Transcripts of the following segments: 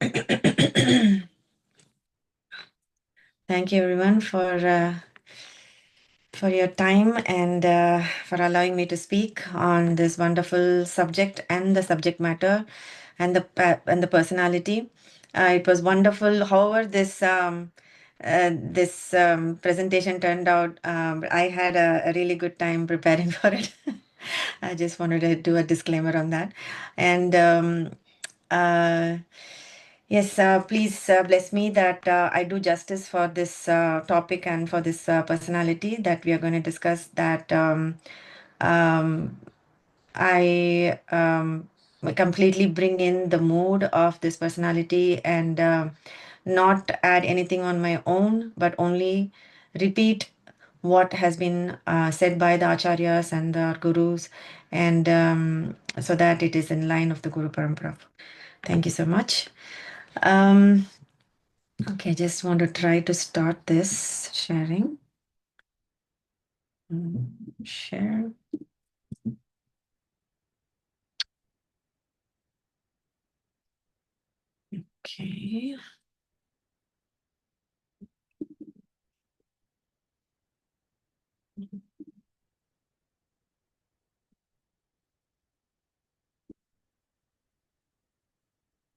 Thank you, everyone, for your time and for allowing me to speak on this wonderful subject and the subject matter and the personality. It was wonderful. However, this presentation turned out. I had a really good time preparing for it. I just wanted to do a disclaimer on that, and. Uh, Yes, please bless me that I do justice for this topic and for this personality that we are going to discuss. That um, I completely bring in the mood of this personality and not add anything on my own, but only repeat what has been said by the acharyas and the gurus, and so that it is in line of the Guru Parampara. Thank you so much. Okay, just want to try to start this sharing. Share. Okay.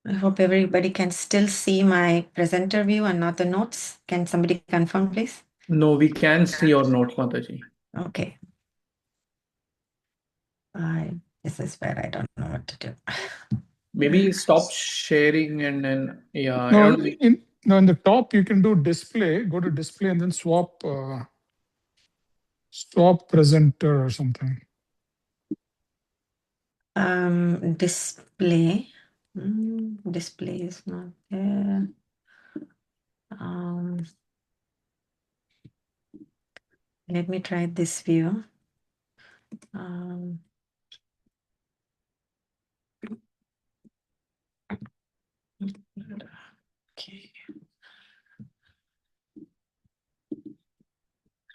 I hope everybody can still see my presenter view and not the notes. Can somebody confirm, please? No, we can see your notes, Mataji. Okay. This is where I don't know what to do. Maybe stop sharing and then, yeah, I No, don't know. in the top you can do display. Go to display and then swap presenter or something. Display. Display is not there. Let me try this view. Okay.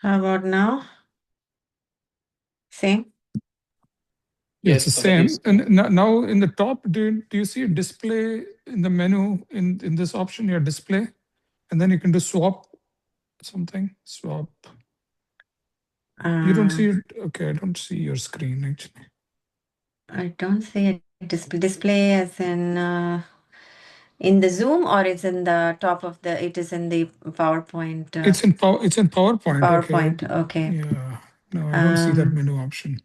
How about now? Same? Yes, Yes, it's the same. Mataji. And now in the top, do you see a display in the menu in this option? Your display, and then you can do swap something. Swap. You don't see it. Okay, I don't see your screen actually. I don't see a display as in the Zoom, or it's in the top of the. It is in the PowerPoint. It's in PowerPoint. PowerPoint. Okay. Okay. Yeah. No, I don't see that menu option.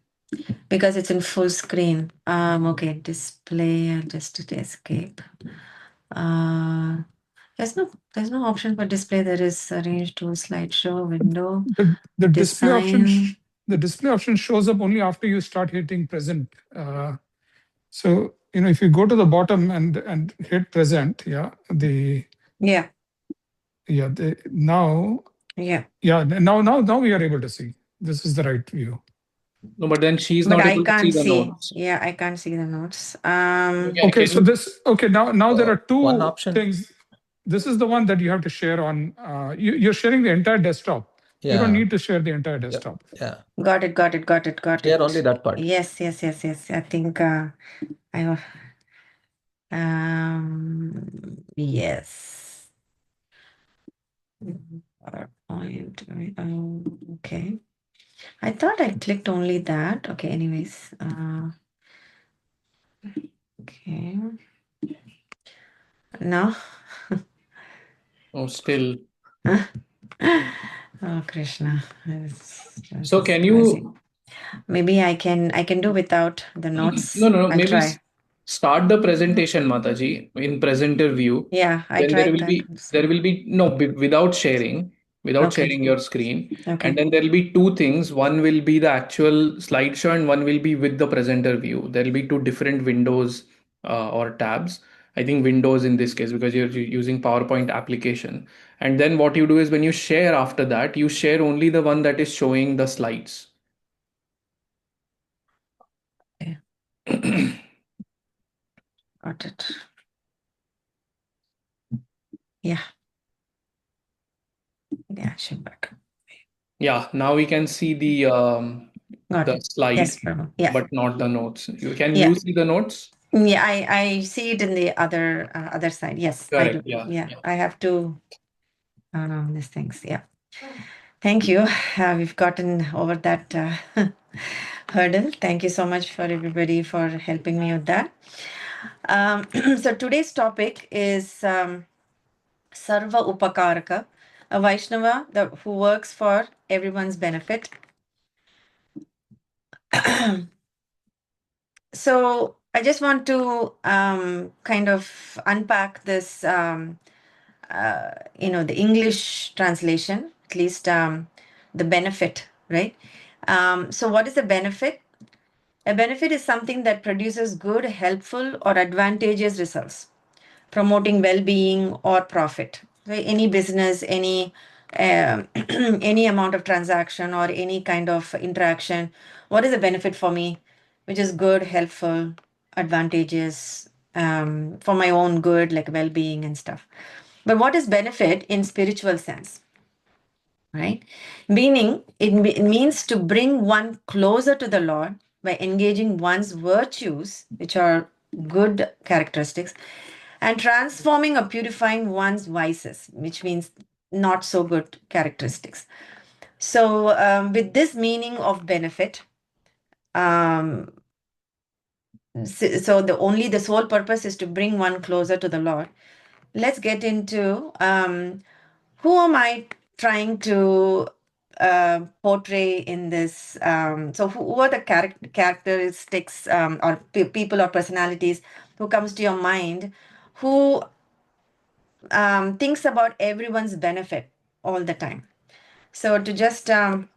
Because it's in full screen. Okay, display. I'll just hit escape. There's no option for display. There is arrange to slideshow window. The display option. Design. The display option shows up only after you start hitting present. So if you go to the bottom and hit present, Yeah. Now we are able to see. This is the right view. No, but then she's But not I able to see can't the see. notes. Yeah, I can't see the notes. Okay, so now there are two one option. things. This is the one that you have to share on. You're sharing the entire desktop. Yeah. You don't need to share the entire desktop. Yeah. Got it. Share only that part. Yes. I think yes. PowerPoint. Okay. I thought I clicked only that. Okay, anyways. Okay. No. Oh, still. Oh, Krishna. So can you? Maybe I can do without the notes. No. I'll Maybe try. start the presentation, Mataji, in presenter view. Yeah, I Then tried there will be no without sharing Okay. your screen. Okay. And then there will be two things. One will be the actual slideshow, and one will be with the presenter view. There will be two different windows or tabs. I think Windows in this case, because you're using PowerPoint application. And then what you do is when you share after that, you share only the one that is showing the slides. Okay. Got it. Yeah. Yeah, back. Yeah, now we can see the slide, Yes, yeah. but not the notes. You can Yeah. you see the notes? Yeah, I see it in the other side. Yes, I do. Correct. Yeah. Yeah, I have to these things. Yeah. Thank you. We've gotten over that hurdle. Thank you so much for everybody for helping me with that. So today's topic is Sarva Upakaraka, a Vaishnava who works for everyone's benefit. So I just want to kind of unpack this, the English translation, at least the benefit, right? So what is the benefit? A benefit is something that produces good, helpful, or advantageous results, promoting well-being or profit. Right? Any business, any any amount of transaction or any kind of interaction. What is the benefit for me? Which is good, helpful, advantageous, for my own good, like well-being and stuff. But what is benefit in spiritual sense? Right? Meaning, it means to bring one closer to the Lord by engaging one's virtues, which are good characteristics, and transforming or purifying one's vices, which means not so good characteristics. So, with this meaning of benefit, um, so the sole purpose is to bring one closer to the Lord. Let's get into who am I trying to portray in this? So who are the characteristics or people or personalities who comes to your mind who thinks about everyone's benefit all the time? So to just to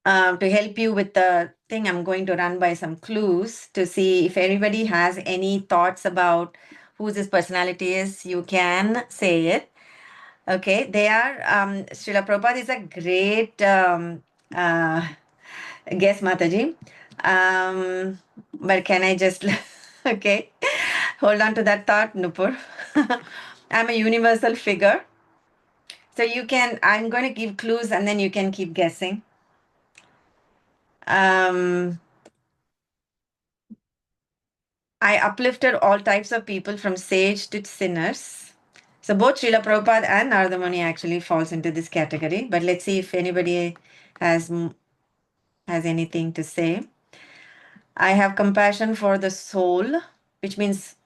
help you with the thing, I'm going to run by some clues to see if anybody has any thoughts about who this personality is. You can say it. Okay, they are Srila Prabhupada is a great guess, Mataji. But can I just okay, hold on to that thought, Nupur. I'm a universal figure. So I'm going to give clues and then you can keep guessing. I uplifted all types of people from sage to sinners. So both Srila Prabhupada and Narada Muni actually falls into this category. But let's see if anybody has anything to say. I have compassion for the soul, which means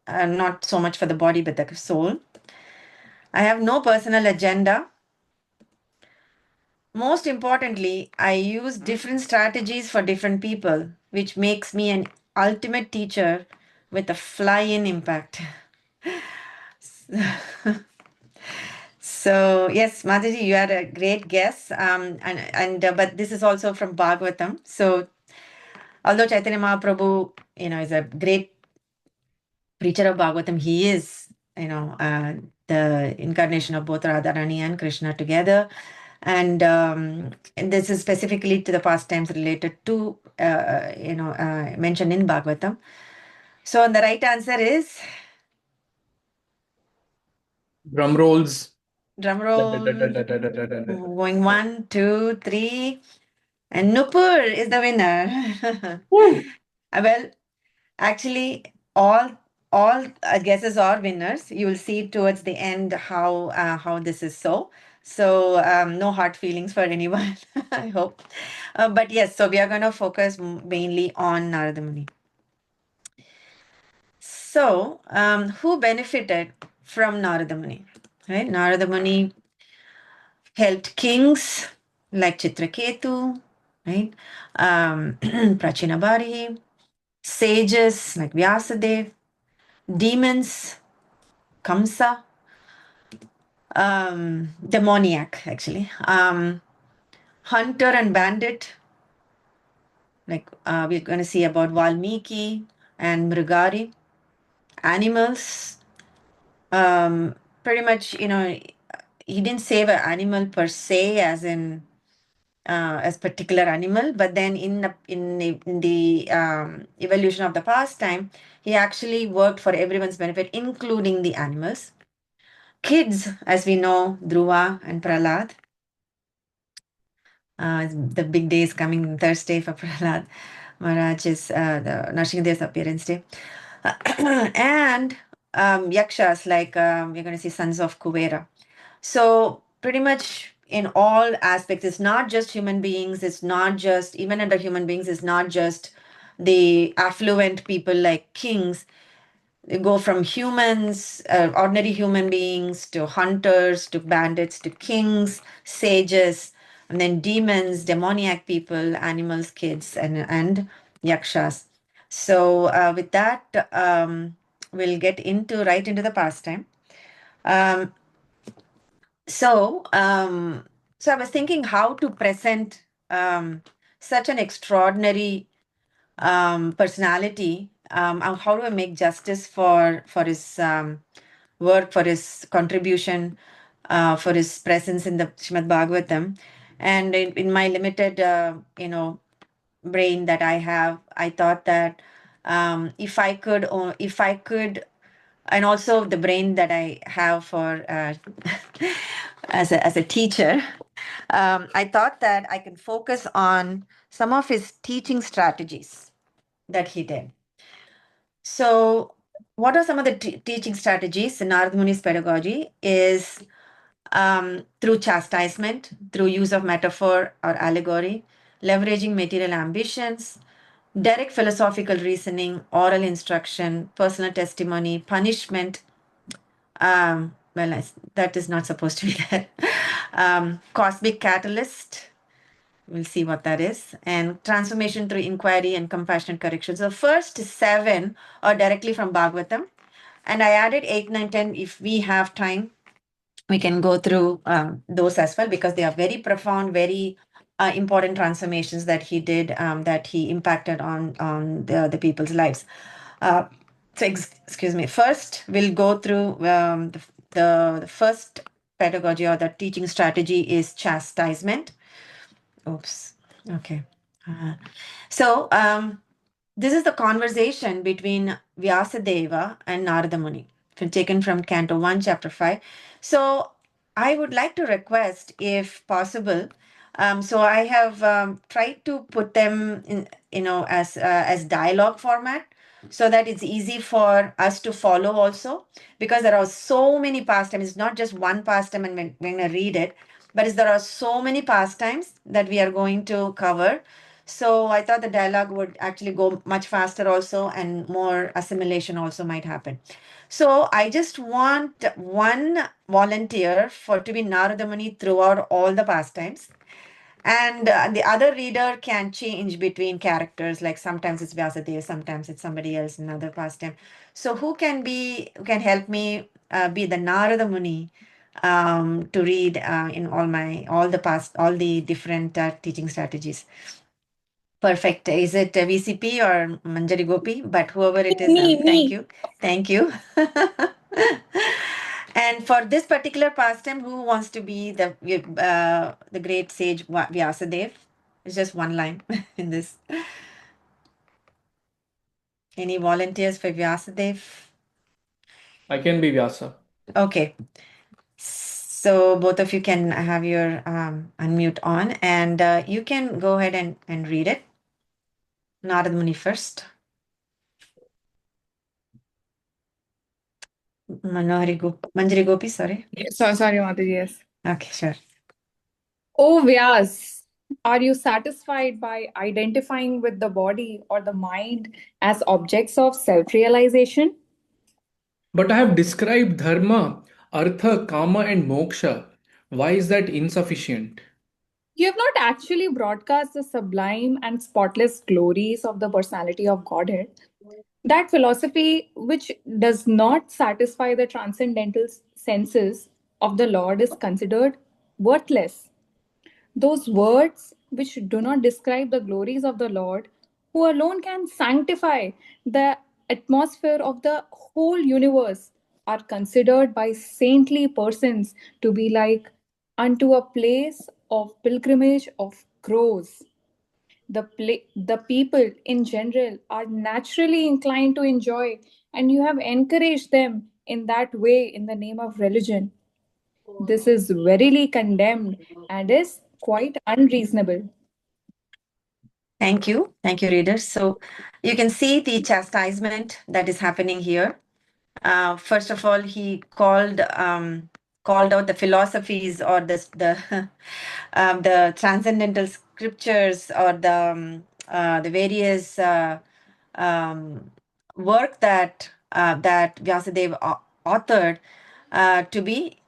not so much for the body, but the soul. I have no personal agenda. Most importantly, I use different strategies for different people, which makes me an ultimate teacher with a fly-in impact. So yes, Mataji, you had a great guess. But this is also from Bhagavatam. So although Chaitanya Mahaprabhu, is a great preacher of Bhagavatam, he is, the incarnation of both Radharani and Krishna together. And this is specifically to the pastimes related to, mentioned in Bhagavatam. So the right answer is Drum rolls. drum roll. Going 1, 2, 3, and Nupur is the winner. Well, actually, all guesses are winners. You will see towards the end how this is so. So no hard feelings for anyone, I hope. But yes, so we are going to focus mainly on Narada Muni. So who benefited from Narada Muni? Right? Narada Muni helped kings like Chitraketu, right? Prachinabhari, sages like Vyasadeva, demons, Kamsa, demoniac actually, hunter and bandit, like we're going to see about Valmiki and Mrigari, animals, pretty much, he didn't save an animal per se as particular animal, but then in the evolution of the pastime, he actually worked for everyone's benefit, including the animals. Kids, as we know, Dhruva and Prahlad. The big day is coming Thursday for Prahlad. Maharaj's the Nrsimha's appearance day. And yakshas, like we're going to see sons of Kuvera. So pretty much in all aspects, it's not just human beings, it's not just, even under human beings, it's not just the affluent people like kings. They go from humans, ordinary human beings, to hunters, to bandits, to kings, sages, and then demons, demoniac people, animals, kids, and yakshas. So with that, we'll get into right into the pastime. Um, so, so I was thinking how to present such an extraordinary personality. How do I make justice for his work, for his contribution, for his presence in the Srimad Bhagavatam, and in my limited, brain that I have, I thought that if I could, and also the brain that I have for as a teacher, I thought that I can focus on some of his teaching strategies that he did. So, what are some of the teaching strategies in Narad Muni's pedagogy? Is through chastisement, through use of metaphor or allegory, leveraging material ambitions, direct philosophical reasoning, oral instruction, personal testimony, punishment. That is not supposed to be there. Cosmic catalyst. We'll see what that is. And transformation through inquiry and compassionate correction. So first 7 are directly from Bhagavatam. And I added 8, 9, 10. If we have time, we can go through those as well, because they are very profound, very important transformations that he did, that he impacted on the people's lives. So excuse me. First, we'll go through the first pedagogy or the teaching strategy is chastisement. Oops. Okay. So this is the conversation between Vyasadeva and Narada Muni, taken from Canto 1, Chapter 5. So I would like to request, if possible, so I have tried to put them in, as dialogue format, so that it's easy for us to follow also, because there are so many pastimes. It's not just one pastime and when I read it, but there are so many pastimes that we are going to cover. So I thought the dialogue would actually go much faster also, and more assimilation also might happen. So I just want one volunteer for to be Narada Muni throughout all the pastimes. And the other reader can change between characters, like sometimes it's Vyasadeva, sometimes it's somebody else in another pastime. So who can help me be the Narada Muni to read in all the different teaching strategies? Perfect. Is it VCP or Manjari Gopi? But whoever it is, thank you. Thank you. And for this particular pastime, who wants to be the great sage Vyasadev? It's just one line in this. Any volunteers for Vyasadev? I can be Vyasa. Okay. So both of you can have your unmute on, and you can go ahead and read it. Narad Muni first. Manjari Gopi, sorry. Sorry, Mataji, yes. Okay, sure. Oh, Vyas, are you satisfied by identifying with the body or the mind as objects of self-realization? But I have described dharma, artha, kama, and moksha. Why is that insufficient? You have not actually broadcast the sublime and spotless glories of the personality of Godhead. That philosophy, which does not satisfy the transcendental senses of the Lord, is considered worthless. Those words which do not describe the glories of the Lord, who alone can sanctify the atmosphere of the whole universe, are considered by saintly persons to be like unto a place of pilgrimage of crows. The people in general are naturally inclined to enjoy, and you have encouraged them in that way in the name of religion. This is verily condemned and is quite unreasonable. Thank you, readers. So you can see the chastisement that is happening here. First of all, he called out the philosophies or the the transcendental scriptures or the various work that Vyasadeva authored to be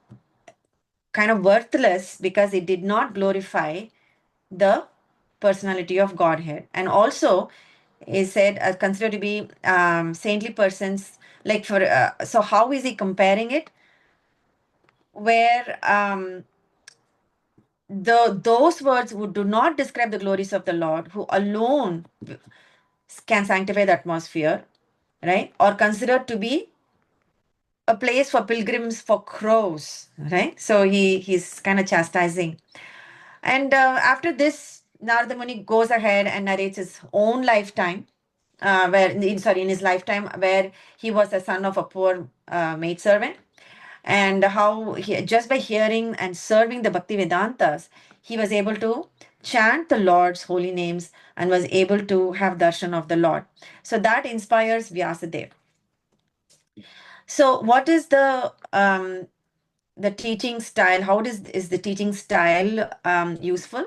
kind of worthless because it did not glorify the personality of Godhead, and also is said considered to be saintly persons. Like for so, how is he comparing it? Where those words who do not describe the glories of the Lord, who alone can sanctify the atmosphere, right, or considered to be a place for pilgrims for crows, right? So he's kind of chastising. And after this, Narada Muni goes ahead and narrates his own lifetime, in his lifetime, where he was a son of a poor maidservant, and how he, just by hearing and serving the Bhakti Vedantas, he was able to chant the Lord's holy names and was able to have darshan of the Lord. So that inspires Vyasadeva. So what is the teaching style? How is the teaching style useful?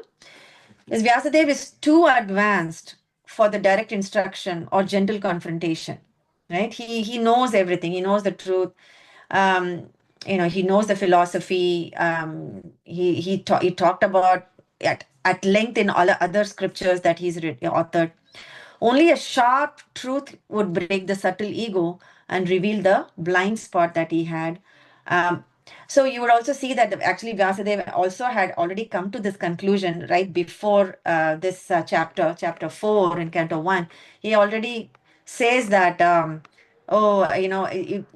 Is Vyasadeva is too advanced for the direct instruction or gentle confrontation, right? He knows everything. He knows the truth. Um, he knows the philosophy. He talked about at length in all the other scriptures that he's authored. Only a sharp truth would break the subtle ego and reveal the blind spot that he had. Um, so you would also see that actually Vyasadeva also had already come to this conclusion right before this chapter 4 in Canto 1. He already says that,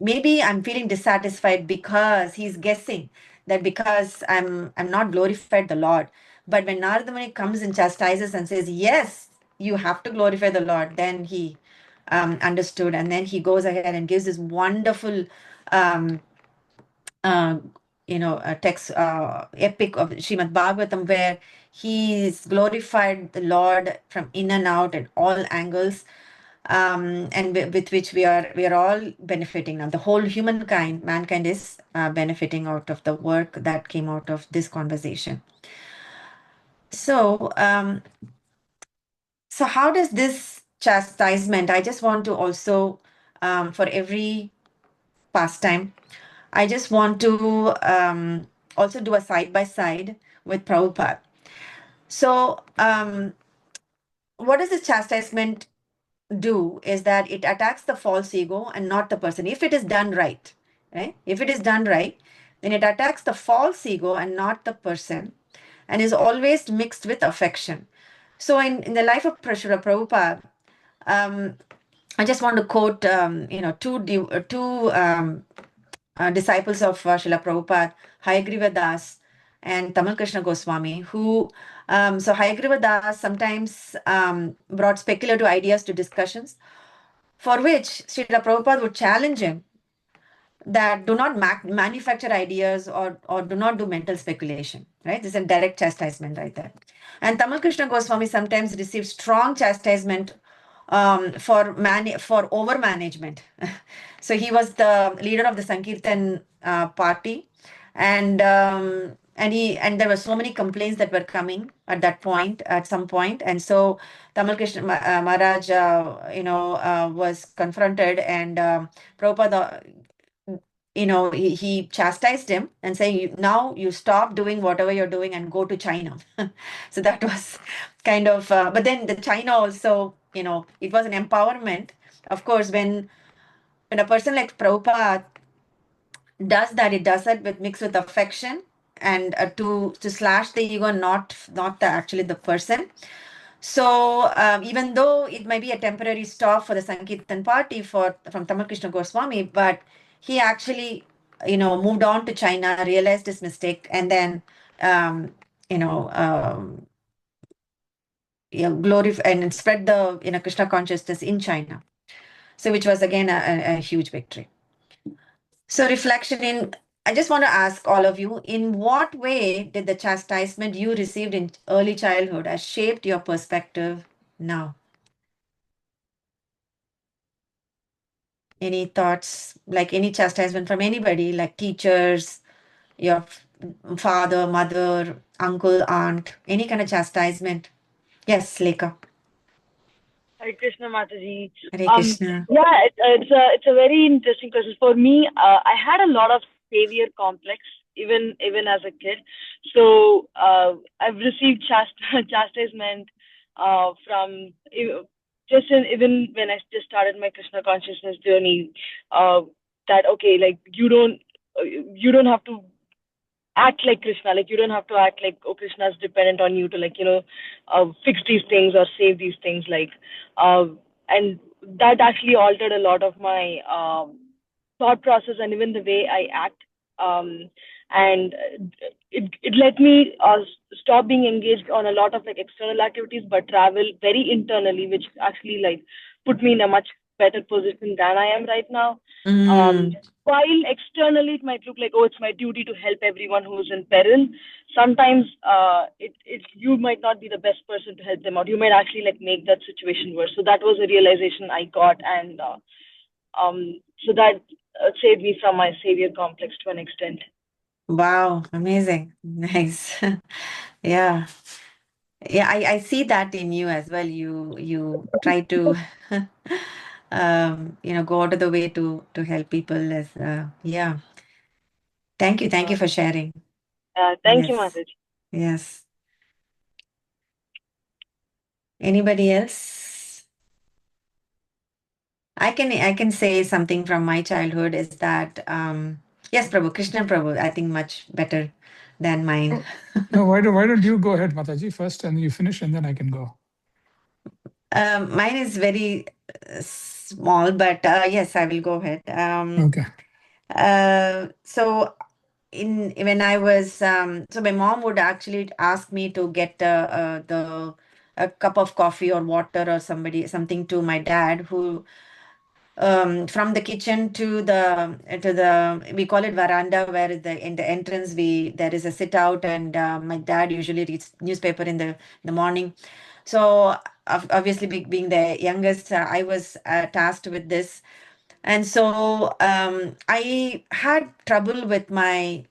maybe I'm feeling dissatisfied because he's guessing that because I'm not glorified the Lord. But when Narada Muni comes and chastises and says, yes, you have to glorify the Lord, then he understood. And then he goes ahead and gives this wonderful um, a text epic of Srimad Bhagavatam, where he's glorified the Lord from in and out at all angles, and with which we are all benefiting now. The whole mankind is benefiting out of the work that came out of this conversation. So how does this chastisement? I just want to also, for every pastime, I just want to also do a side by side with Prabhupada. So, what does this chastisement do is that it attacks the false ego and not the person. If it is done right, right? If it is done right, then it attacks the false ego and not the person, and is always mixed with affection. So, in the life of Srila Prabhupada, I just want to quote, two disciples of Srila Prabhupada, Hayagriva Das and Tamal Krishna Goswami, who, so Hayagriva Das sometimes brought speculative ideas to discussions, for which Srila Prabhupada would challenge him that do not manufacture ideas or do not do mental speculation, right? This is a direct chastisement right there. And Tamal Krishna Goswami sometimes received strong chastisement for over management. So he was the leader of the Sankirtan party, and there were so many complaints that were coming at some point, and so Tamal Krishna Maharaj, was confronted, and Prabhupada, he chastised him and saying, now you stop doing whatever you're doing and go to China. So that was kind of, but then the China also, it was an empowerment. Of course, when a person like Prabhupada does that, it does it with mixed with affection and to slash the ego, not actually the person. So even though it might be a temporary stop for the Sankirtan party from Tamal Krishna Goswami, but he actually, moved on to China, realized his mistake, and then, glorify and spread the Krishna consciousness in China. So which was again a huge victory. So I just want to ask all of you, in what way did the chastisement you received in early childhood has shaped your perspective now? Any thoughts, like any chastisement from anybody, like teachers, your father, mother, uncle, aunt, any kind of chastisement? Yes, Lekha. Hare Krishna Mataji. Hare Krishna. Yeah, it's a very interesting question. For me, I had a lot of savior complex even as a kid. So I've received chastisement from even when I just started my Krishna consciousness journey. That okay, like you don't have to act like Krishna. Like you don't have to act like, oh, Krishna is dependent on you to like, fix these things or save these things. Uh, and that actually altered a lot of my thought process and even the way I act. And it let me stop being engaged on a lot of like external activities, but travel very internally, which actually like put me in a much better position than I am right now. While externally it might look like, oh, it's my duty to help everyone who's in peril, sometimes you might not be the best person to help them out. You might actually like make that situation worse. So that was a realization I got, and so that saved me from my savior complex to an extent. Wow, amazing. Nice. Yeah. Yeah, I see that in you as well. You try to go out of the way to help people as yeah. Thank you for sharing. Thank you, Yes. Mataji. Yes. Anybody else? I can say something from my childhood is that yes, Prabhu, Krishna Prabhu, I think much better than mine. No, why don't you go ahead, Mataji, first, and you finish, and then I can go. Mine is very small, but yes, I will go ahead. Okay. So when I was so my mom would actually ask me to get a cup of coffee or water or something to my dad, who from the kitchen to the we call it veranda, where in the entrance there is a sit out, and my dad usually reads newspaper in the morning. So obviously being the youngest, I was tasked with this. And so I had trouble with my,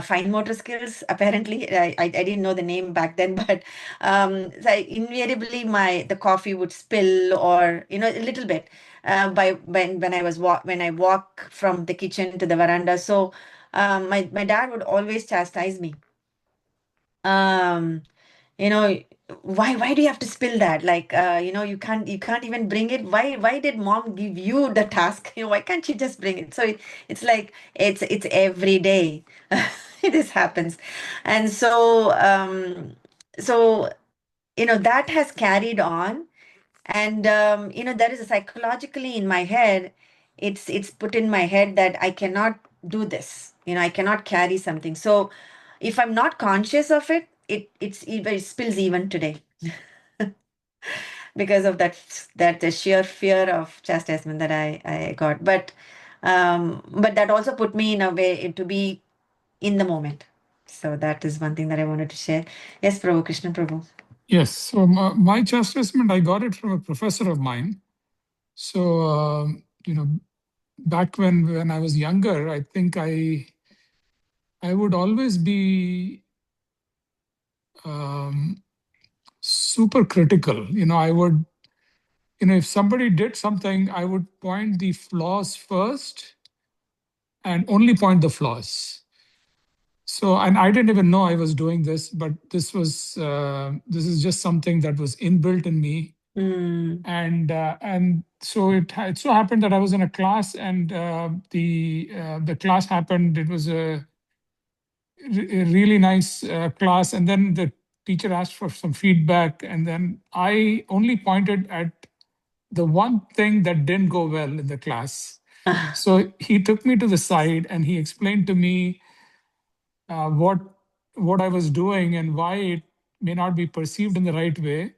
fine motor skills. Apparently, I didn't know the name back then, but so invariably the coffee would spill, or a little bit by when I walk from the kitchen to the veranda. So my dad would always chastise me. Um, you know why do you have to spill that, like you can't even bring it. Why did mom give you the task? Why can't you just bring it? So it's like it's every day this happens. And so that has carried on. And there is a psychologically in my head, it's put in my head that I cannot do this. I cannot carry something. So if I'm not conscious of it, it spills even today because of that the sheer fear of chastisement that I got. But that also put me in a way to be in the moment. So that is one thing that I wanted to share. Yes, Prabhu, Krishna Prabhu. Yes. So my chastisement, I got it from a professor of mine. So back when I was younger, I think I would always be super critical. I would, if somebody did something, I would point the flaws first and only point the flaws. So, and I didn't even know I was doing this, but this is just something that was inbuilt in me. And so it so happened that I was in a class, and the class happened. It was a really nice class, and then the teacher asked for some feedback, and then I only pointed at the one thing that didn't go well in the class. So he took me to the side and he explained to me what I was doing and why it may not be perceived in the right way.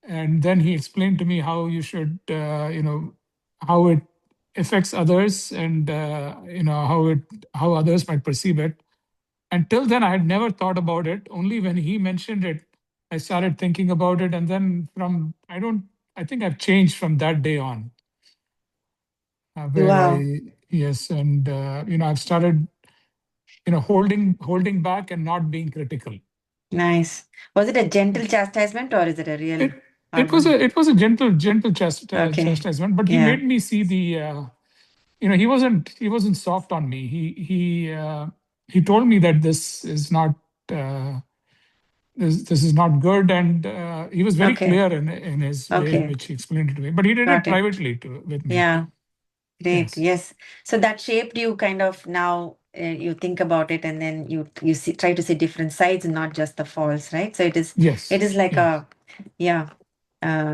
And then he explained to me how you should, how it affects others, and how others might perceive it. Until then, I had never thought about it. Only when he mentioned it, I started thinking about it, and then I think I've changed from that day on. Wow. Yes, and I've started, holding back and not being critical. Nice. Was it a gentle chastisement or is it a real It hard it was one? a gentle Okay. chastisement, but he Yeah. made me see he wasn't soft on me. He told me that this is not this is not good, and he was very Okay. clear in his way in Okay. which he explained it to me. But he did Got it it. privately with me. Yeah. Great. Yes. Yes. So that shaped you kind of now you think about it and then you try to see different sides and not just the faults, right? So Yes. it is like Yes.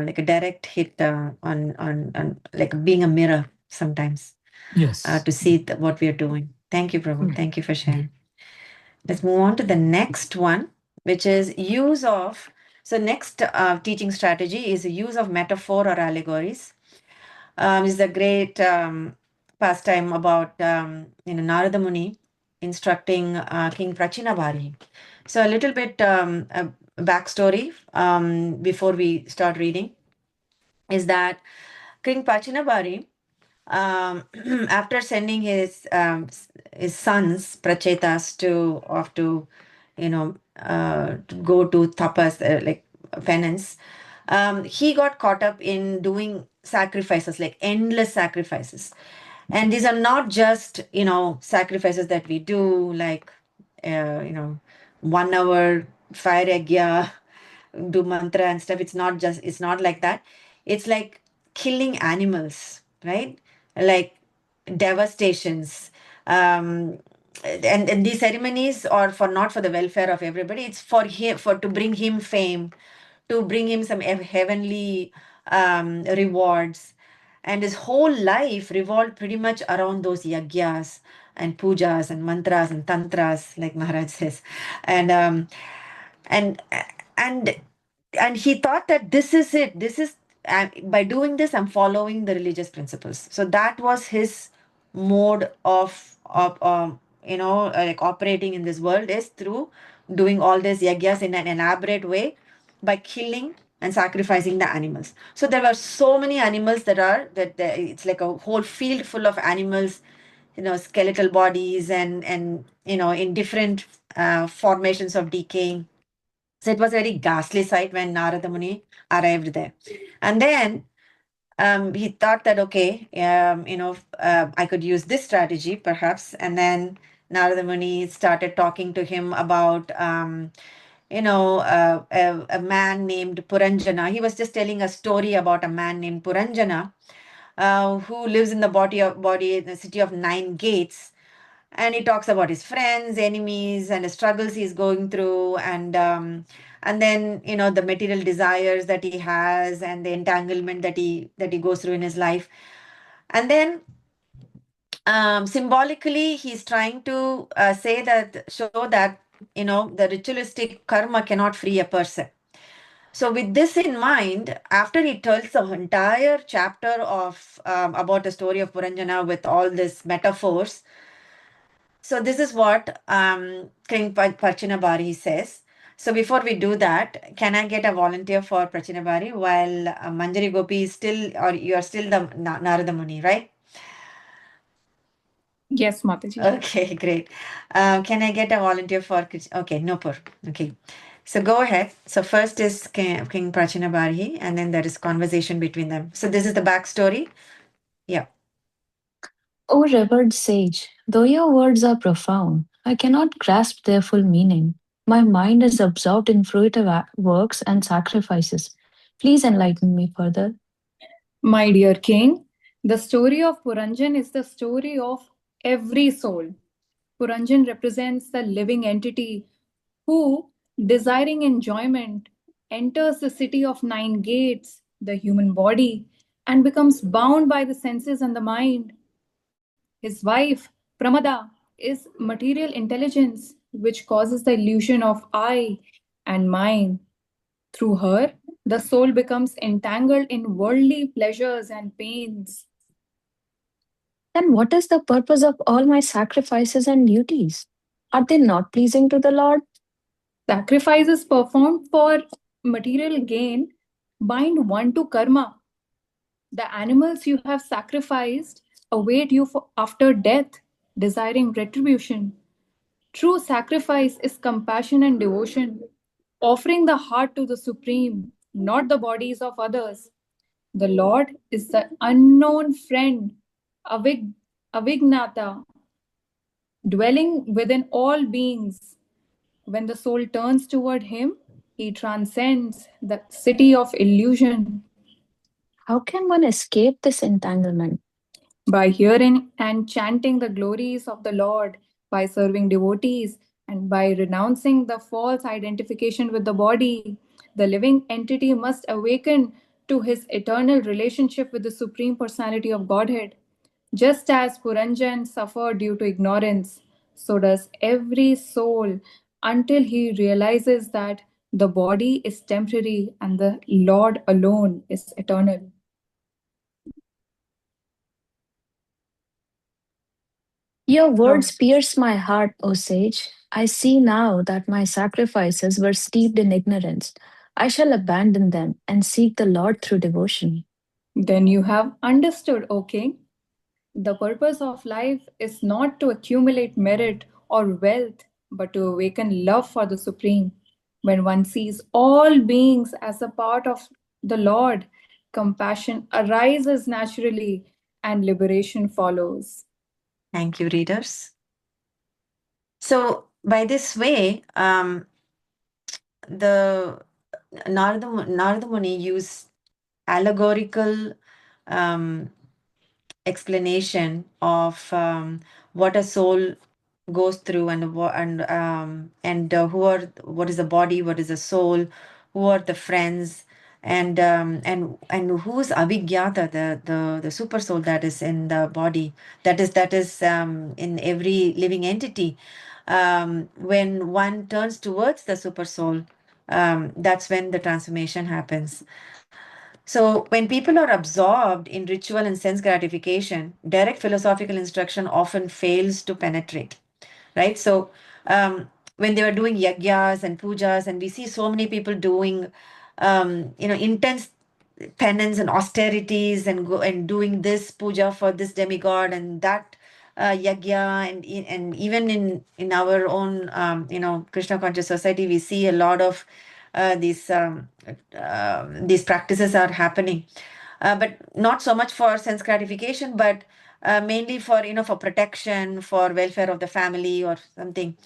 like a direct hit on like being a mirror sometimes Yes. to see what we are doing. Thank you, Prabhu. Thank you for sharing. Let's move on to the next one, which is use of. So next teaching strategy is the use of metaphor or allegories. Is a great pastime about Narada Muni instructing King Prachinabhari. So a little bit a backstory before we start reading is that King Prachinabhari, after sending his sons Prachetas to go to tapas like penance, he got caught up in doing sacrifices, like endless sacrifices. And these are not just sacrifices that we do, like 1 hour fire yagya, do mantra and stuff. It's not like that. It's like killing animals, right? Like devastations. And these ceremonies are for not for the welfare of everybody. It's for him, for to bring him fame, to bring him some heavenly rewards. And his whole life revolved pretty much around those yagyas and pujas and mantras and tantras, like Maharaj says. And and and he thought that this is it. This is by doing this, I'm following the religious principles. So that was his mode of like operating in this world, is through doing all these yagyas in an elaborate way by killing and sacrificing the animals. So there were so many animals it's like a whole field full of animals, skeletal bodies and in different formations of decaying. So it was a very ghastly sight when Narada Muni arrived there. And then he thought that, okay, I could use this strategy perhaps. And then Narada Muni started talking to him about, a man named Puranjana. He was just telling a story about a man named Puranjana who lives in the body in the city of 9 gates. And he talks about his friends, enemies, and the struggles he's going through, and then the material desires that he has and the entanglement that he goes through in his life. And then symbolically he's trying to show that the ritualistic karma cannot free a person. So with this in mind, after he tells the entire chapter of about the story of Puranjana with all these metaphors, so this is what King Prachinabhari says. So before we do that, can I get a volunteer for Prachinabhari while Manjari Gopi is still, or you are still the Narada Muni, right? Yes, Mataji. Okay, great. Can I get a volunteer for? Okay, Nopur. Okay. So go ahead. So first is King Prachinabhari, and then there is conversation between them. So this is the backstory. Yeah. O revered sage, though your words are profound, I cannot grasp their full meaning. My mind is absorbed in fruitive works and sacrifices. Please enlighten me further. My dear king, the story of Puranjan is the story of every soul. Puranjan represents the living entity who, desiring enjoyment, enters the city of 9 gates, the human body, and becomes bound by the senses and the mind. His wife, Pramada, is material intelligence, which causes the illusion of I and mine. Through her, the soul becomes entangled in worldly pleasures and pains. Then what is the purpose of all my sacrifices and duties? Are they not pleasing to the Lord? Sacrifices performed for material gain bind one to karma. The animals you have sacrificed await you after death, desiring retribution. True sacrifice is compassion and devotion, offering the heart to the Supreme, not the bodies of others. The Lord is the unknown friend, Avignata, dwelling within all beings. When the soul turns toward Him, He transcends the city of illusion. How can one escape this entanglement? By hearing and chanting the glories of the Lord, by serving devotees, and by renouncing the false identification with the body, the living entity must awaken to his eternal relationship with the Supreme Personality of Godhead. Just as Puranjan suffered due to ignorance, so does every soul until he realizes that the body is temporary and the Lord alone is eternal. Your words pierce my heart, O sage. I see now that my sacrifices were steeped in ignorance. I shall abandon them and seek the Lord through devotion. Then you have understood, O king. The purpose of life is not to accumulate merit or wealth, but to awaken love for the Supreme. When one sees all beings as a part of the Lord, compassion arises naturally and liberation follows. Thank you, readers. So by this way, the Narada Muni used allegorical explanation of what a soul goes through and what is the body, what is the soul, who are the friends, and who's Avigyata, the super soul that is in the body, that is in every living entity. When one turns towards the super soul, that's when the transformation happens. So, when people are absorbed in ritual and sense gratification, direct philosophical instruction often fails to penetrate, right? So, when they were doing yagyas and pujas, and we see so many people doing, intense penance and austerities, and doing this puja for this demigod and that yagya, and even in our own Krishna conscious society, we see a lot of these practices are happening, but not so much for sense gratification, but mainly for protection, for welfare of the family or something.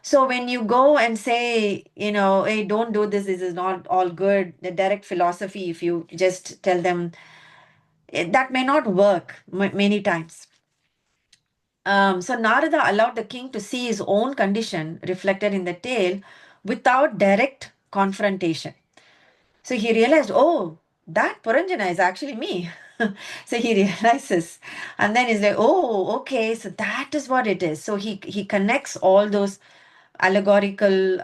So when you go and say, hey, don't do this, this is not all good, the direct philosophy, if you just tell them, that may not work many times. So Narada allowed the king to see his own condition reflected in the tale without direct confrontation. So he realized, oh, that Puranjana is actually me. So he realizes, and then he's like, oh, okay, so that is what it is. So he connects all those allegorical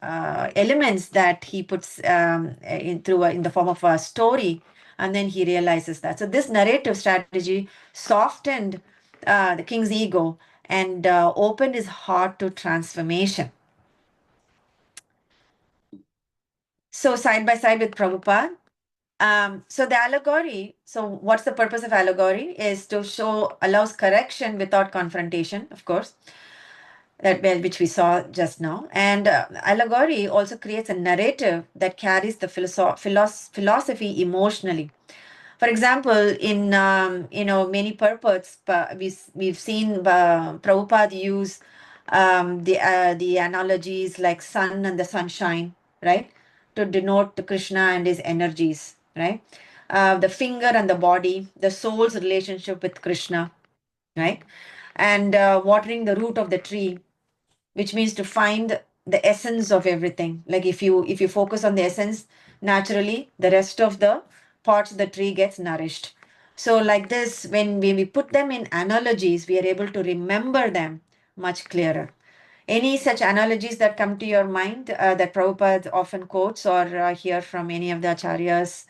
elements that he puts in the form of a story, and then he realizes that. So this narrative strategy softened the king's ego and opened his heart to transformation. So side by side with Prabhupada. So the allegory, so what's the purpose of allegory? Is to allows correction without confrontation, of course, which we saw just now. And allegory also creates a narrative that carries the philosophy emotionally. For example, in many purports, we've seen Prabhupada use the analogies like sun and the sunshine, right, to denote the Krishna and his energies, right? The finger and the body, the soul's relationship with Krishna, right? And watering the root of the tree, which means to find the essence of everything. Like if you focus on the essence, naturally the rest of the parts of the tree gets nourished. So like this, when we put them in analogies, we are able to remember them much clearer. Any such analogies that come to your mind that Prabhupada often quotes, or hear from any of the acharyas,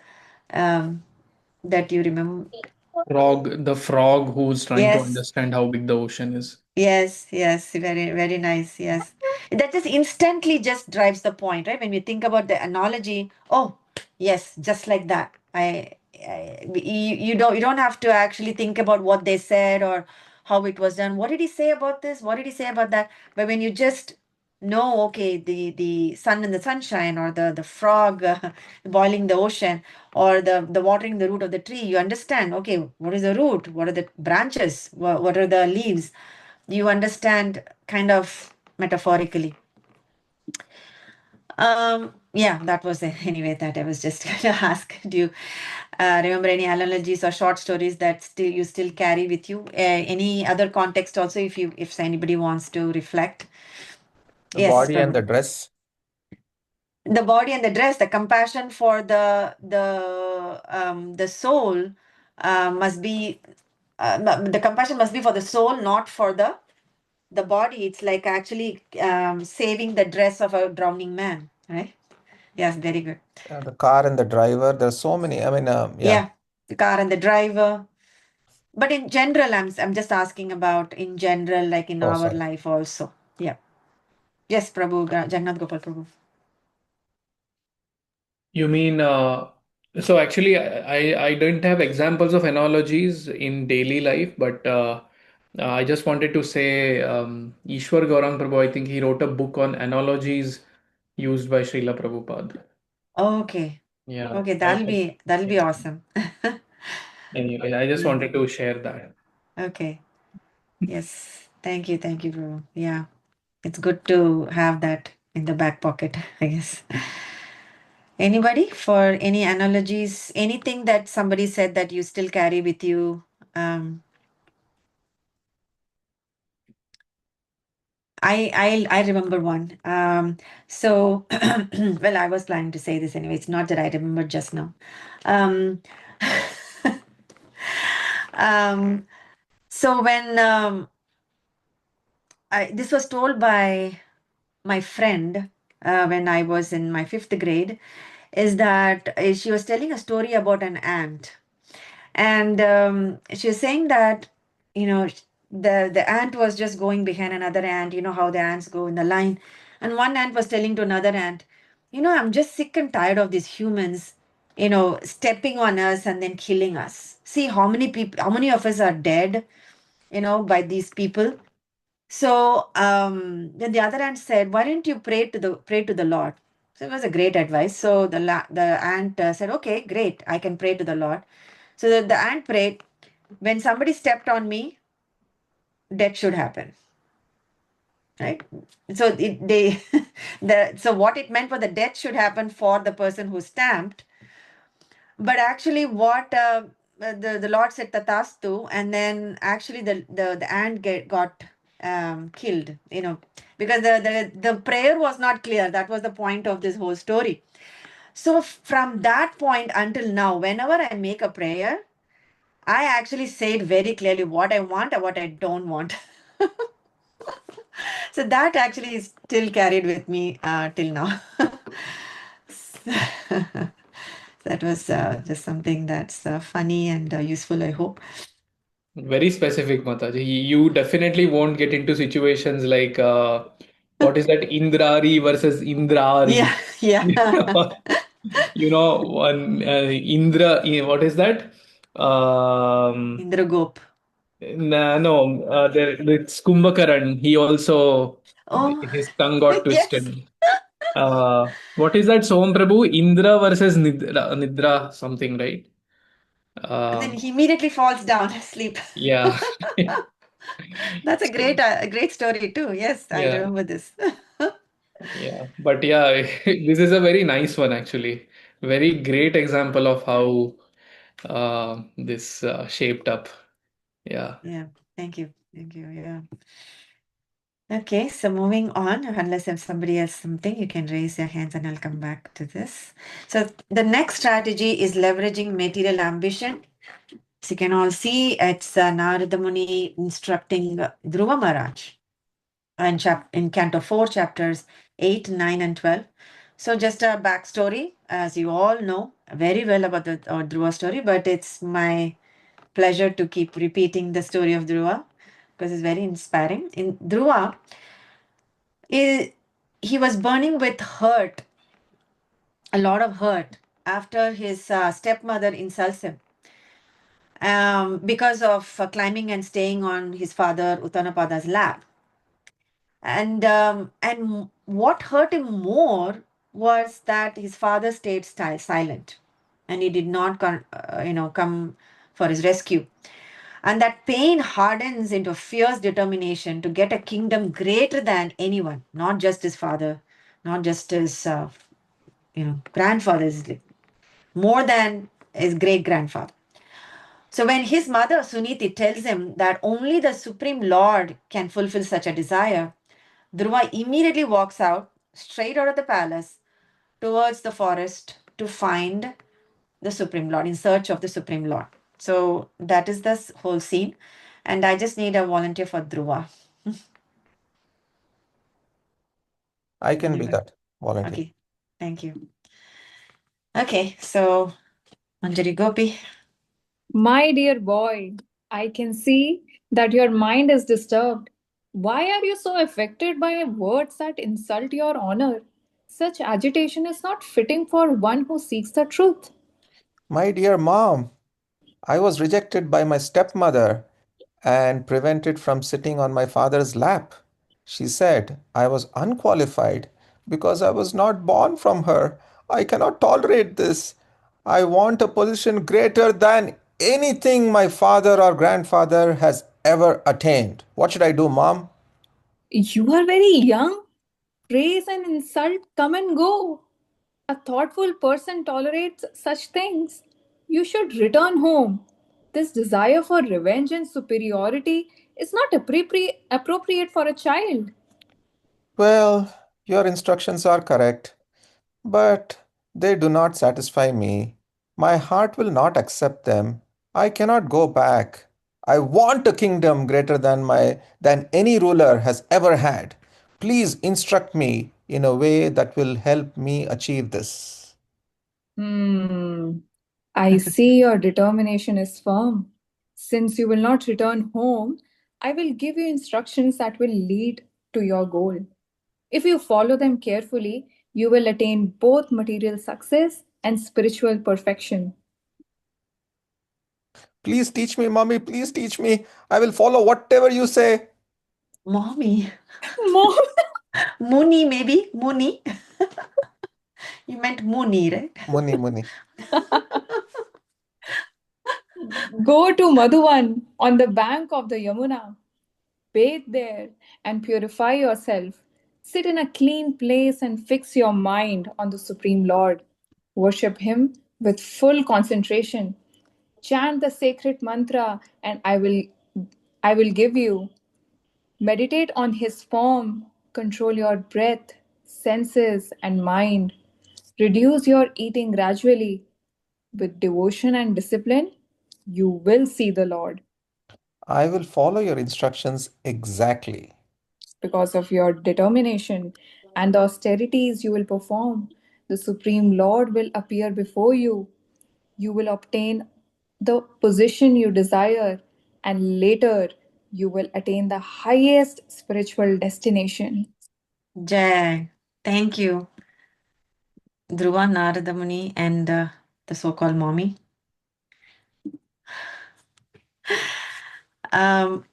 that you remember? The frog who's trying to Yes. understand how big the ocean is. Yes, yes, very, very nice. Yes. That just instantly just drives the point, right? When we think about the analogy, oh, yes, just like that. You don't have to actually think about what they said or how it was done. What did he say about this? What did he say about that? But when you just know, okay, the sun and the sunshine, or the frog boiling the ocean, or the watering the root of the tree, you understand, okay, what is the root? What are the branches? What are the leaves? You understand kind of metaphorically. Yeah, that was it. Anyway, that I was just going to ask. Do you remember any analogies or short stories that you still carry with you? Any other context also, if anybody wants to reflect? The Yes, body and Prabhu. the dress. The body and the dress, the compassion for the soul must be the compassion must be for the soul, not for the body. It's like actually saving the dress of a drowning man, right? Yes, very good. The car and the driver. There's so many. I mean, Yeah, the car and the driver. But in general, I'm just asking about in general, like in Oh, our sorry. life also. Yeah. Yes, Prabhu, Jagannath Gopal Prabhu. You mean, so actually, I didn't have examples of analogies in daily life, but I just wanted to say, Ishwar Gaurang Prabhu, I think he wrote a book on analogies used by Srila Prabhupada. Okay. Yeah. Okay, that'll be Yeah. awesome. Anyway, I just wanted to share that. Okay. Yes. Thank you, Prabhu. Yeah. It's good to have that in the back pocket, I guess. Anybody for any analogies, anything that somebody said that you still carry with you? I remember one. So well, I was planning to say this anyway. It's not that I remember just now. Um, so when this was told by my friend when I was in my fifth grade, is that she was telling a story about an ant. And she was saying that, the ant was just going behind another ant. You know how the ants go in the line. And one ant was telling to another ant, I'm just sick and tired of these humans, stepping on us and then killing us. See how many people, how many of us are dead, by these people. So then the other ant said, "Why don't you pray to the Lord?" So it was a great advice. So the ant said, "Okay, great, I can pray to the Lord." So the ant prayed, when somebody stepped on me, death should happen. Right? So they so what it meant for the death should happen for the person who stamped, but actually what the Lord said tatastu, and then actually the ant got killed, because the prayer was not clear. That was the point of this whole story. So from that point until now, whenever I make a prayer, I actually say it very clearly what I want and what I don't want. So that actually is still carried with me till now. That was just something that's funny and useful, I hope. Very specific, Mataji. You definitely won't get into situations like what is that, Indrari versus Indrari? Yeah, yeah. One Indra, what is that? Um, Indragop. no, it's Kumbhakaran. He also, Oh, his tongue got yes. twisted. What is that, Som Prabhu? Indra versus Nidra something, right? And then Um, he immediately falls down asleep. yeah. That's a So, great story too. Yes, I yeah. remember this. Yeah, but yeah, this is a very nice one actually. Very great example of how this shaped up. Yeah. Yeah, thank you. Thank you. Yeah. Okay, so moving on, unless if somebody has something, you can raise your hands and I'll come back to this. So the next strategy is leveraging material ambition. So you can all see it's Narada Muni instructing Dhruva Maharaj in Canto 4, chapters 8, 9, and 12. So just a backstory, as you all know very well about the Dhruva story, but it's my pleasure to keep repeating the story of Dhruva. because it's very inspiring. In Dhruva, he was burning with hurt, a lot of hurt, after his stepmother insults him because of climbing and staying on his father Uttanapada's lap. And what hurt him more was that his father stayed silent, and he did not come for his rescue. And that pain hardens into fierce determination to get a kingdom greater than anyone, not just his father, not just his grandfather, more than his great grandfather. So when his mother Suniti tells him that only the Supreme Lord can fulfill such a desire, Dhruva immediately walks out, straight out of the palace, towards the forest to find the Supreme Lord, in search of the Supreme Lord. So that is this whole scene. And I just need a volunteer for Dhruva. I can be that volunteer. Okay, thank you. Okay, so Manjari Gopi. My dear boy, I can see that your mind is disturbed. Why are you so affected by words that insult your honor? Such agitation is not fitting for one who seeks the truth. My dear mom, I was rejected by my stepmother and prevented from sitting on my father's lap. She said I was unqualified because I was not born from her. I cannot tolerate this. I want a position greater than anything my father or grandfather has ever attained. What should I do, mom? You are very young. Praise and insult come and go. A thoughtful person tolerates such things. You should return home. This desire for revenge and superiority is not appropriate for a child. Well, your instructions are correct, but they do not satisfy me. My heart will not accept them. I cannot go back. I want a kingdom greater than any ruler has ever had. Please instruct me in a way that will help me achieve this. Hmm. I see your determination is firm. Since you will not return home, I will give you instructions that will lead to your goal. If you follow them carefully, you will attain both material success and spiritual perfection. Please teach me, mommy. Please teach me. I will follow whatever you say. Mommy. Mom, Muni, maybe. Muni. You meant Muni, right? Muni, Muni. go to Madhuvan on the bank of the Yamuna. Bathe there and purify yourself. Sit in a clean place and fix your mind on the Supreme Lord. Worship Him with full concentration. Chant the sacred mantra and I will give you. Meditate on His form. Control your breath, senses, and mind. Reduce your eating gradually. With devotion and discipline, you will see the Lord. I will follow your instructions exactly. Because of your determination and the austerities you will perform, the Supreme Lord will appear before you. You will obtain the position you desire, and later you will attain the highest spiritual destination. Jai. Thank you, Dhruva, Narada Muni, and the so-called mommy. Um,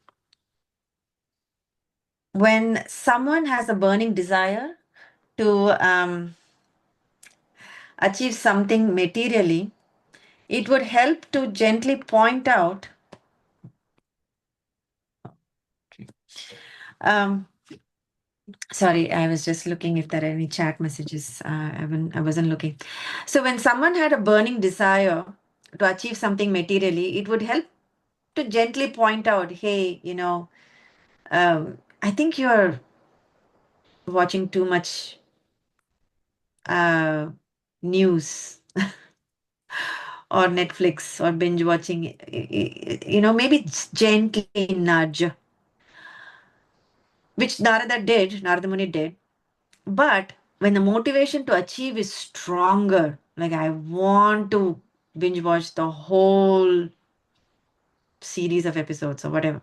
when someone has a burning desire to achieve something materially, it would help to gently point out um, sorry, I was just looking if there are any chat messages. I wasn't looking. So when someone had a burning desire to achieve something materially, it would help to gently point out, hey, I think you're watching too much news or Netflix or binge watching. Maybe it's gently nudge, which Narada Muni did. But when the motivation to achieve is stronger, like I want to binge watch the whole series of episodes or whatever,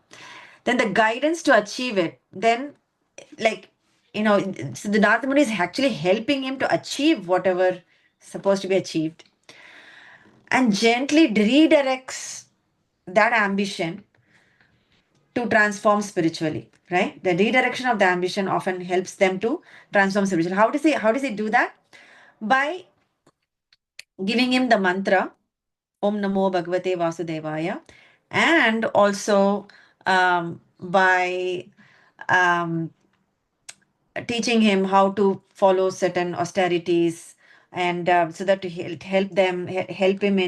then the guidance to achieve it, then like, so the Narada Muni is actually helping him to achieve whatever supposed to be achieved, and gently redirects that ambition to transform spiritually, right? The redirection of the ambition often helps them to transform spiritually. How does he do that? By giving him the mantra Om Namo Bhagavate Vasudevaya, and also by um, teaching him how to follow certain austerities, and so that to help him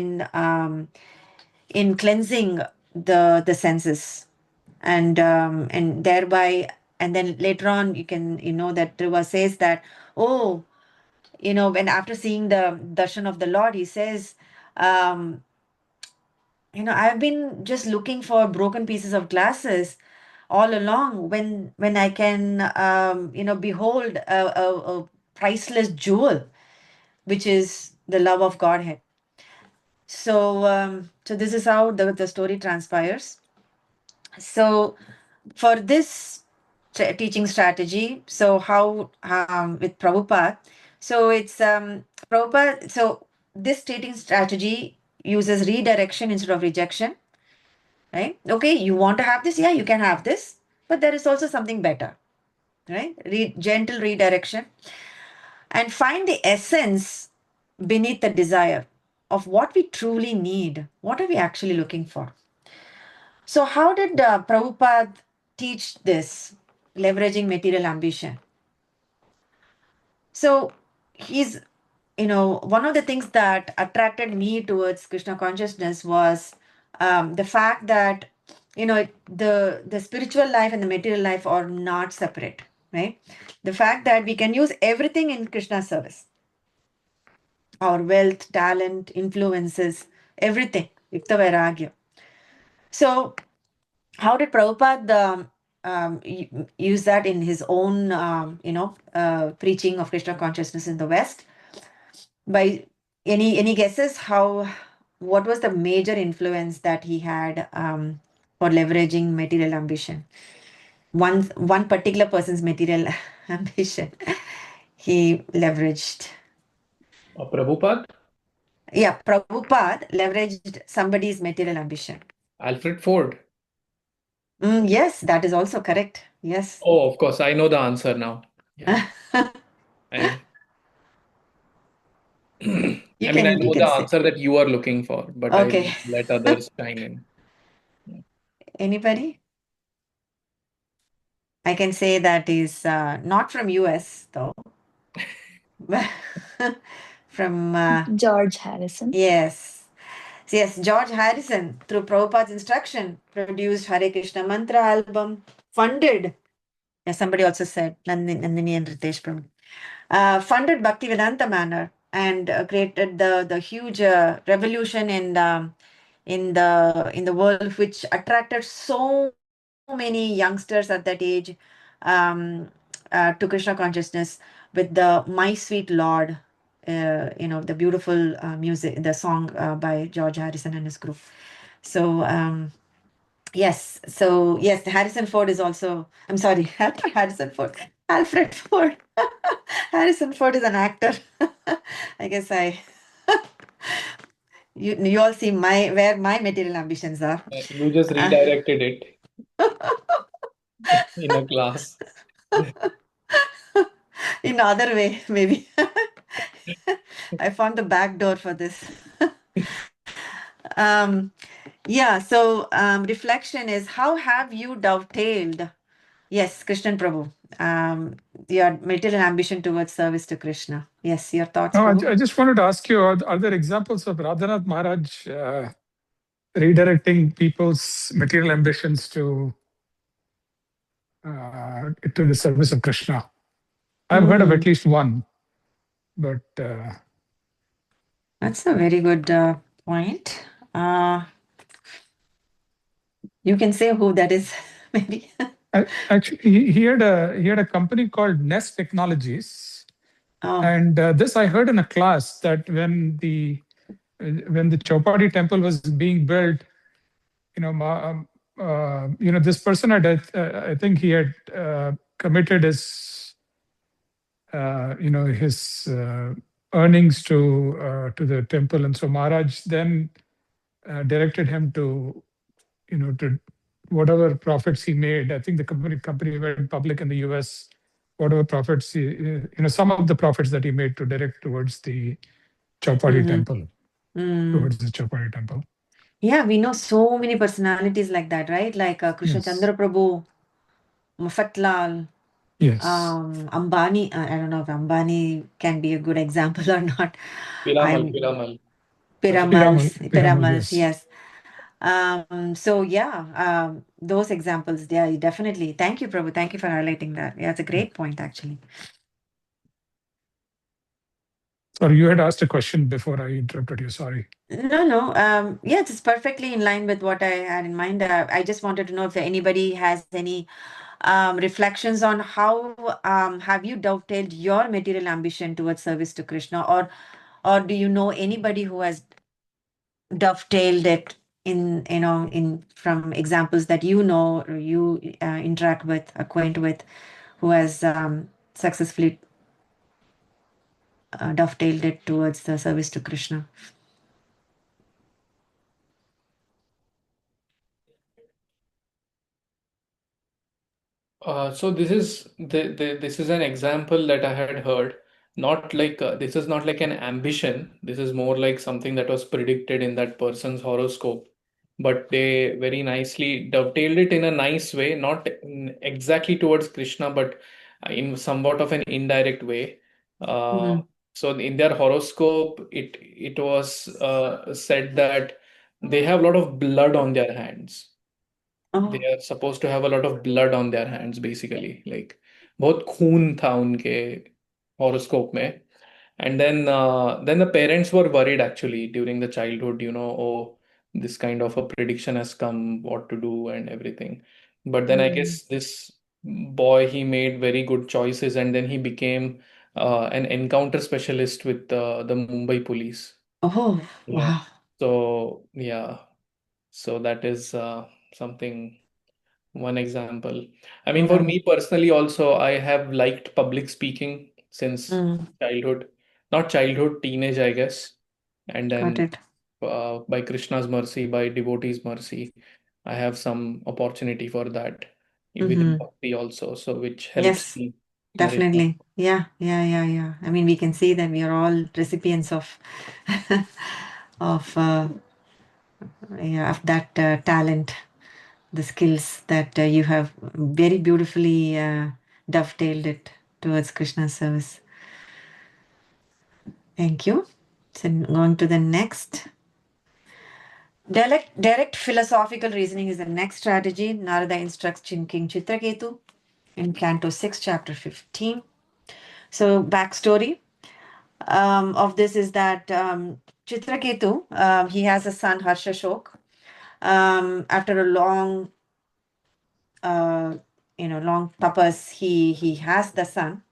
in cleansing the senses, and thereby, and then later on that Dhruva says that, oh, when after seeing the darshan of the Lord, he says, um, I've been just looking for broken pieces of glasses all along, when I can behold a priceless jewel, which is the love of Godhead. So this is how the story transpires. So for this teaching strategy, so how with Prabhupada, so it's Prabhupada. So this teaching strategy uses redirection instead of rejection, right? Okay, you want to have this, yeah, you can have this, but there is also something better, right? Gentle redirection, and find the essence beneath the desire of what we truly need. What are we actually looking for? So, how did Prabhupada teach this, leveraging material ambition? So, he's, one of the things that attracted me towards Krishna consciousness was the fact that, the spiritual life and the material life are not separate, right? The fact that we can use everything in Krishna's service, our wealth, talent, influences, everything, Yukta Vairagya. So, how did Prabhupada use that in his own, preaching of Krishna consciousness in the West? By any guesses what was the major influence that he had for leveraging material ambition? One particular person's material ambition he leveraged. Prabhupada? Yeah, Prabhupada leveraged somebody's material ambition. Alfred Ford. Yes, that is also correct. Yes. Oh, of course, I know the answer now. Yeah. I I mean, I You know can the say. answer that you are looking for, but I Okay. will let others chime in. Yeah. Anybody? I can say that is not from US though. From George Harrison. yes. Yes, George Harrison, through Prabhupada's instruction, produced Hare Krishna Mantra album, funded, yeah, somebody also said, Nandini and Ritesh Prabhu, funded Bhaktivedanta Manor, and created the huge revolution in the world, which attracted so many youngsters at that age to Krishna consciousness with the My Sweet Lord, the beautiful music, the song by George Harrison and his group. So yes, Harrison Ford is also. I'm sorry, Harrison Ford, Alfred Ford. Harrison Ford is an actor. I guess you all see where my material ambitions are. You just redirected it in a class. In other way, maybe. I found the back door for this. um, yeah, so reflection is, how have you dovetailed, yes, Krishnan Prabhu, your material ambition towards service to Krishna? Yes, your thoughts, No, Prabhu? I just wanted to ask you, are there examples of Radhanath Maharaj redirecting people's material ambitions to the service of Krishna? I've heard of at least one, but That's a very good point. You can say who that is, maybe. actually, he had a company called Nest Technologies, Oh, and this I heard in a class that when the Chowpatty temple was being built, this person had, I think he had committed his, his earnings to the temple, and so Maharaj then directed him to, to whatever profits he made. I think the company went public in the U.S. Whatever profits some of the profits that he made to direct towards the Chowpatty temple, towards the Chowpatty temple. Yeah, we know so many personalities like that, right? Like Krishna Yes. Chandra Prabhu, Mafatlal, Yes. Ambani. I don't know if Ambani can be a good example or not. Piramal. Piramals, yes. yes. So yeah, those examples, yeah, definitely. Thank you, Prabhu. Thank you for highlighting that. Yeah, it's a great point, actually. Sorry, you had asked a question before I interrupted you. Sorry. No. Yeah, it's perfectly in line with what I had in mind. I just wanted to know if anybody has any reflections on how have you dovetailed your material ambition towards service to Krishna, or do you know anybody who has dovetailed it in from examples that or you interact with, acquaint with, who has successfully dovetailed it towards the service to Krishna? So this is an example that I had heard. Not like this is not like an ambition. This is more like something that was predicted in that person's horoscope. But they very nicely dovetailed it in a nice way, not exactly towards Krishna, but in somewhat of an indirect way. So in their horoscope, it was said that they have a lot of blood on their hands. They are supposed to have a lot of blood on their hands, basically. Like बहुत खून था उनके horoscope में. And then the parents were worried actually during the childhood, oh, this kind of a prediction has come, what to do and everything. But then I guess this boy, he made very good choices, and then he became an encounter specialist with the Mumbai police. Oh, Yeah. wow. So yeah, so that is something. One example. I mean, for Wow. me personally, also, I have liked public speaking since childhood. Not childhood, teenage, I guess. And Got then it. by Krishna's mercy, by devotees' mercy, I have some opportunity for that within bhakti also, so which helps Yes, me nourish my. definitely. Yeah. I mean, we can see that we are all recipients of of of that talent, the skills that you have very beautifully dovetailed it towards Krishna's service. Thank you. So going to the next. Direct philosophical reasoning is the next strategy. Narada instructs King Chitraketu in Canto 6, Chapter 15. So backstory of this is that Chitraketu, he has a son, Harshashok. After a long long tapas, he has the son.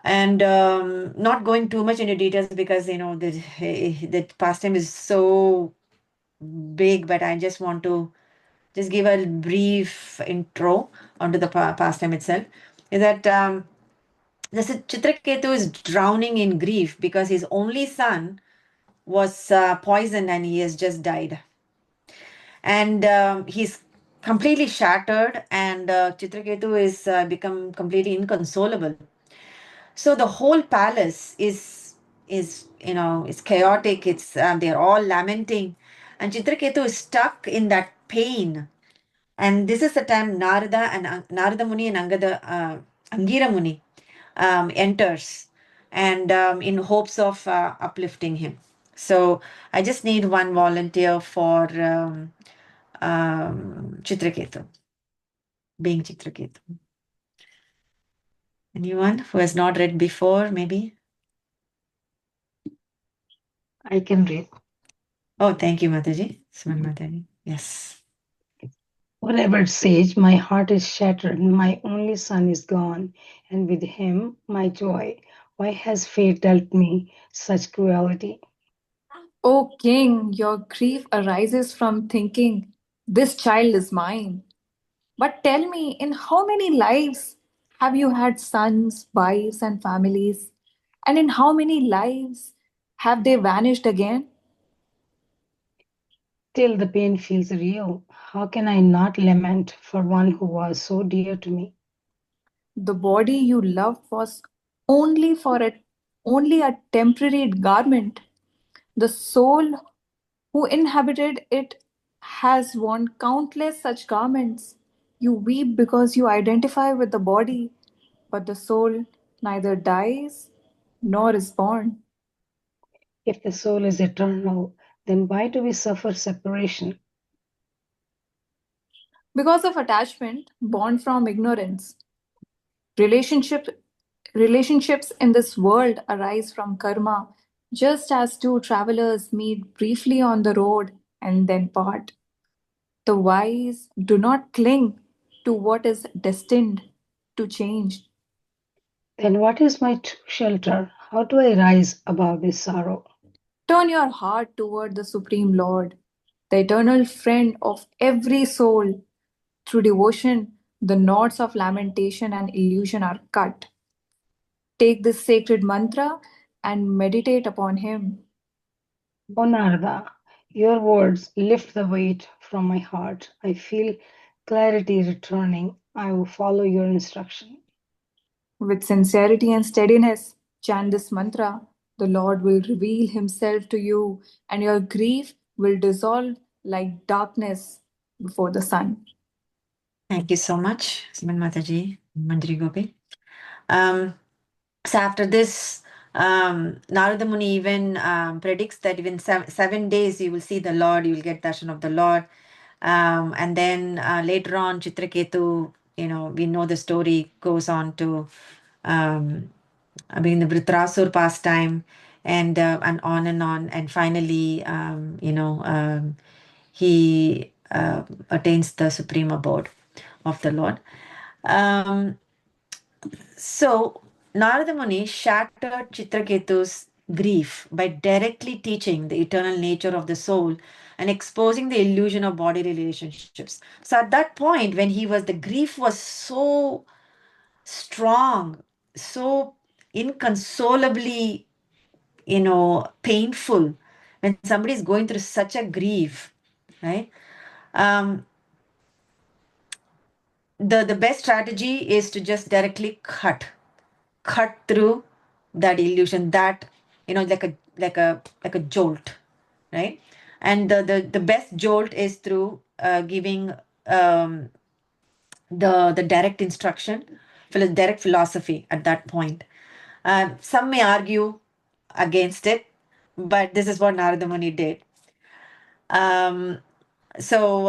And not going too much into details because the pastime is so big, but I just want to just give a brief intro onto the pastime itself. Is that this Chitraketu is drowning in grief because his only son was poisoned and he has just died, and he's completely shattered, and Chitraketu is become completely inconsolable. So the whole palace is chaotic. It's they're all lamenting, and Chitraketu is stuck in that pain. And this is the time Narada Muni and Angira Muni enters, and in hopes of uplifting him. So I just need one volunteer for Chitraketu, being Chitraketu. Anyone who has not read before, maybe? I can read. Oh, thank you, Mataji. Sman Mataji. Yes. O revered sage, my heart is shattered. My only son is gone, and with him my joy. Why has fate dealt me such cruelty? O king, your grief arises from thinking, this child is mine. But tell me, in how many lives have you had sons, wives, and families? And in how many lives have they vanished again? Still, the pain feels real. How can I not lament for one who was so dear to me? The body you loved was only for a only a temporary garment. The soul who inhabited it has worn countless such garments. You weep because you identify with the body, but the soul neither dies nor is born. If the soul is eternal, then why do we suffer separation? Because of attachment born from ignorance. Relationship, relationships in this world arise from karma, just as two travelers meet briefly on the road and then part. The wise do not cling to what is destined to change. Then what is my true shelter? How do I rise above this sorrow? Turn your heart toward the Supreme Lord, the eternal friend of every soul. Through devotion, the knots of lamentation and illusion are cut. Take this sacred mantra and meditate upon him. O Narada, your words lift the weight from my heart. I feel clarity returning. I will follow your instruction. With sincerity and steadiness, chant this mantra. The Lord will reveal himself to you, and your grief will dissolve like darkness before the sun. Thank you so much, Siman Mataji, Manjari Gopi. Um, so after this, Narada Muni even predicts that even 7 days you will see the Lord, you will get darshan of the Lord. And then later on, Chitraketu, we know the story goes on to the Vritrasur pastime and on and on. And finally, he attains the supreme abode of the Lord. So Narada Muni shattered Chitraketu's grief by directly teaching the eternal nature of the soul and exposing the illusion of body relationships. So at that point, when the grief was so strong, so inconsolably, painful, when somebody is going through such a grief, right? Um, the best strategy is to just directly cut through that illusion, that like a jolt, right? And the best jolt is through giving the direct instruction, direct philosophy at that point. Some may argue against it, but this is what Narada Muni did. Um, so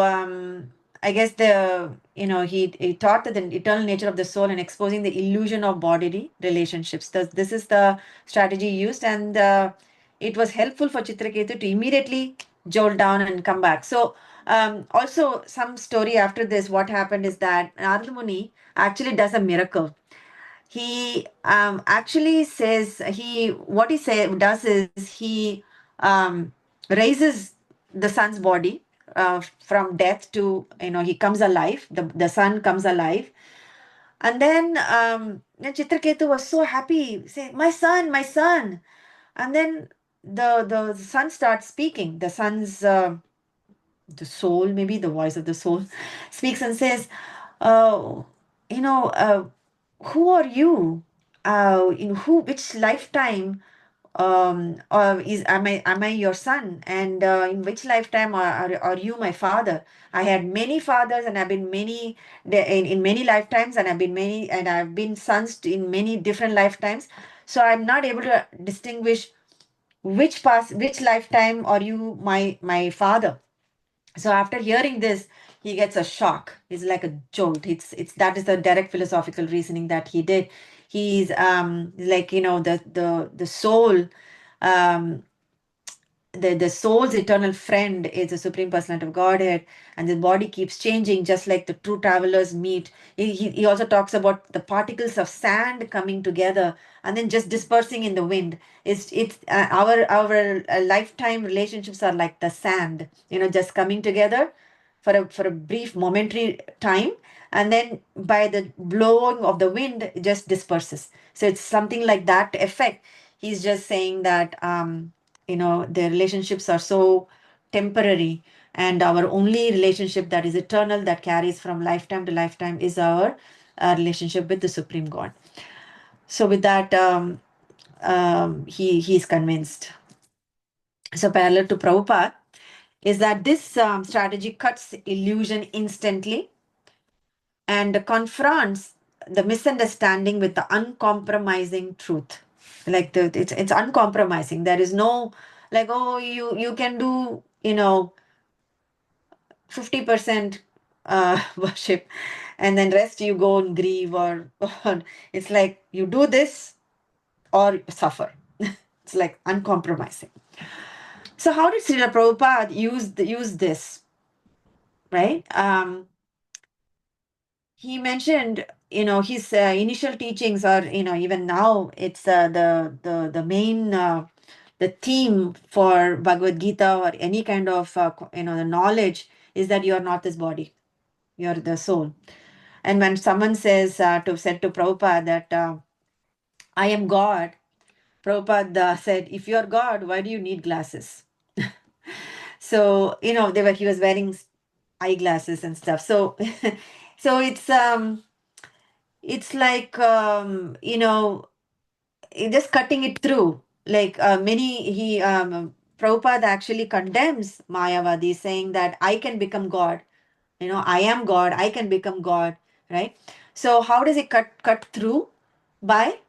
I guess he taught that the eternal nature of the soul and exposing the illusion of bodily relationships. This is the strategy used, and it was helpful for Chitraketu to immediately jolt down and come back. So also some story after this, what happened is that Narada Muni actually does a miracle. He actually says what he does is he raises the son's body from death to, he comes alive, the son comes alive. And then Chitraketu was so happy, saying, my son. And then the son starts speaking. The soul, maybe the voice of the soul, speaks and says, uh, you know, uh, who are you? In which lifetime is am I your son? And in which lifetime are you my father? I had many fathers, and I've been in many lifetimes, and I've been sons in many different lifetimes. So I'm not able to distinguish which lifetime are you my father. So after hearing this, he gets a shock. It's like a jolt. It's that is the direct philosophical reasoning that he did. He's like, the soul um the soul's eternal friend is the Supreme Personality of Godhead, and the body keeps changing, just like the two travelers meet. He also talks about the particles of sand coming together and then just dispersing in the wind. It's our lifetime relationships are like the sand, just coming together for a brief momentary time, and then by the blowing of the wind it just disperses. So it's something like that effect. He's just saying that the relationships are so temporary, and our only relationship that is eternal, that carries from lifetime to lifetime, is our relationship with the Supreme God. So with that, he's convinced. So parallel to Prabhupada is that this strategy cuts illusion instantly and confronts the misunderstanding with the uncompromising truth. Like it's uncompromising. There is no, like, oh, you can do 50% worship, and then rest you go and grieve, or it's like you do this or suffer. It's like uncompromising. So how did Srila Prabhupada use this, right? He mentioned, his initial teachings are, even now it's the main the theme for Bhagavad Gita or any kind of the knowledge is that you are not this body, you're the soul. And when someone said to Prabhupada that I am God, Prabhupada said, if you're God, why do you need glasses? So he was wearing eyeglasses and stuff. So so it's like just cutting it through. Like many he Prabhupada actually condemns Mayavadi, saying that I can become God. I am God, I can become God, right? So how does it cut through? By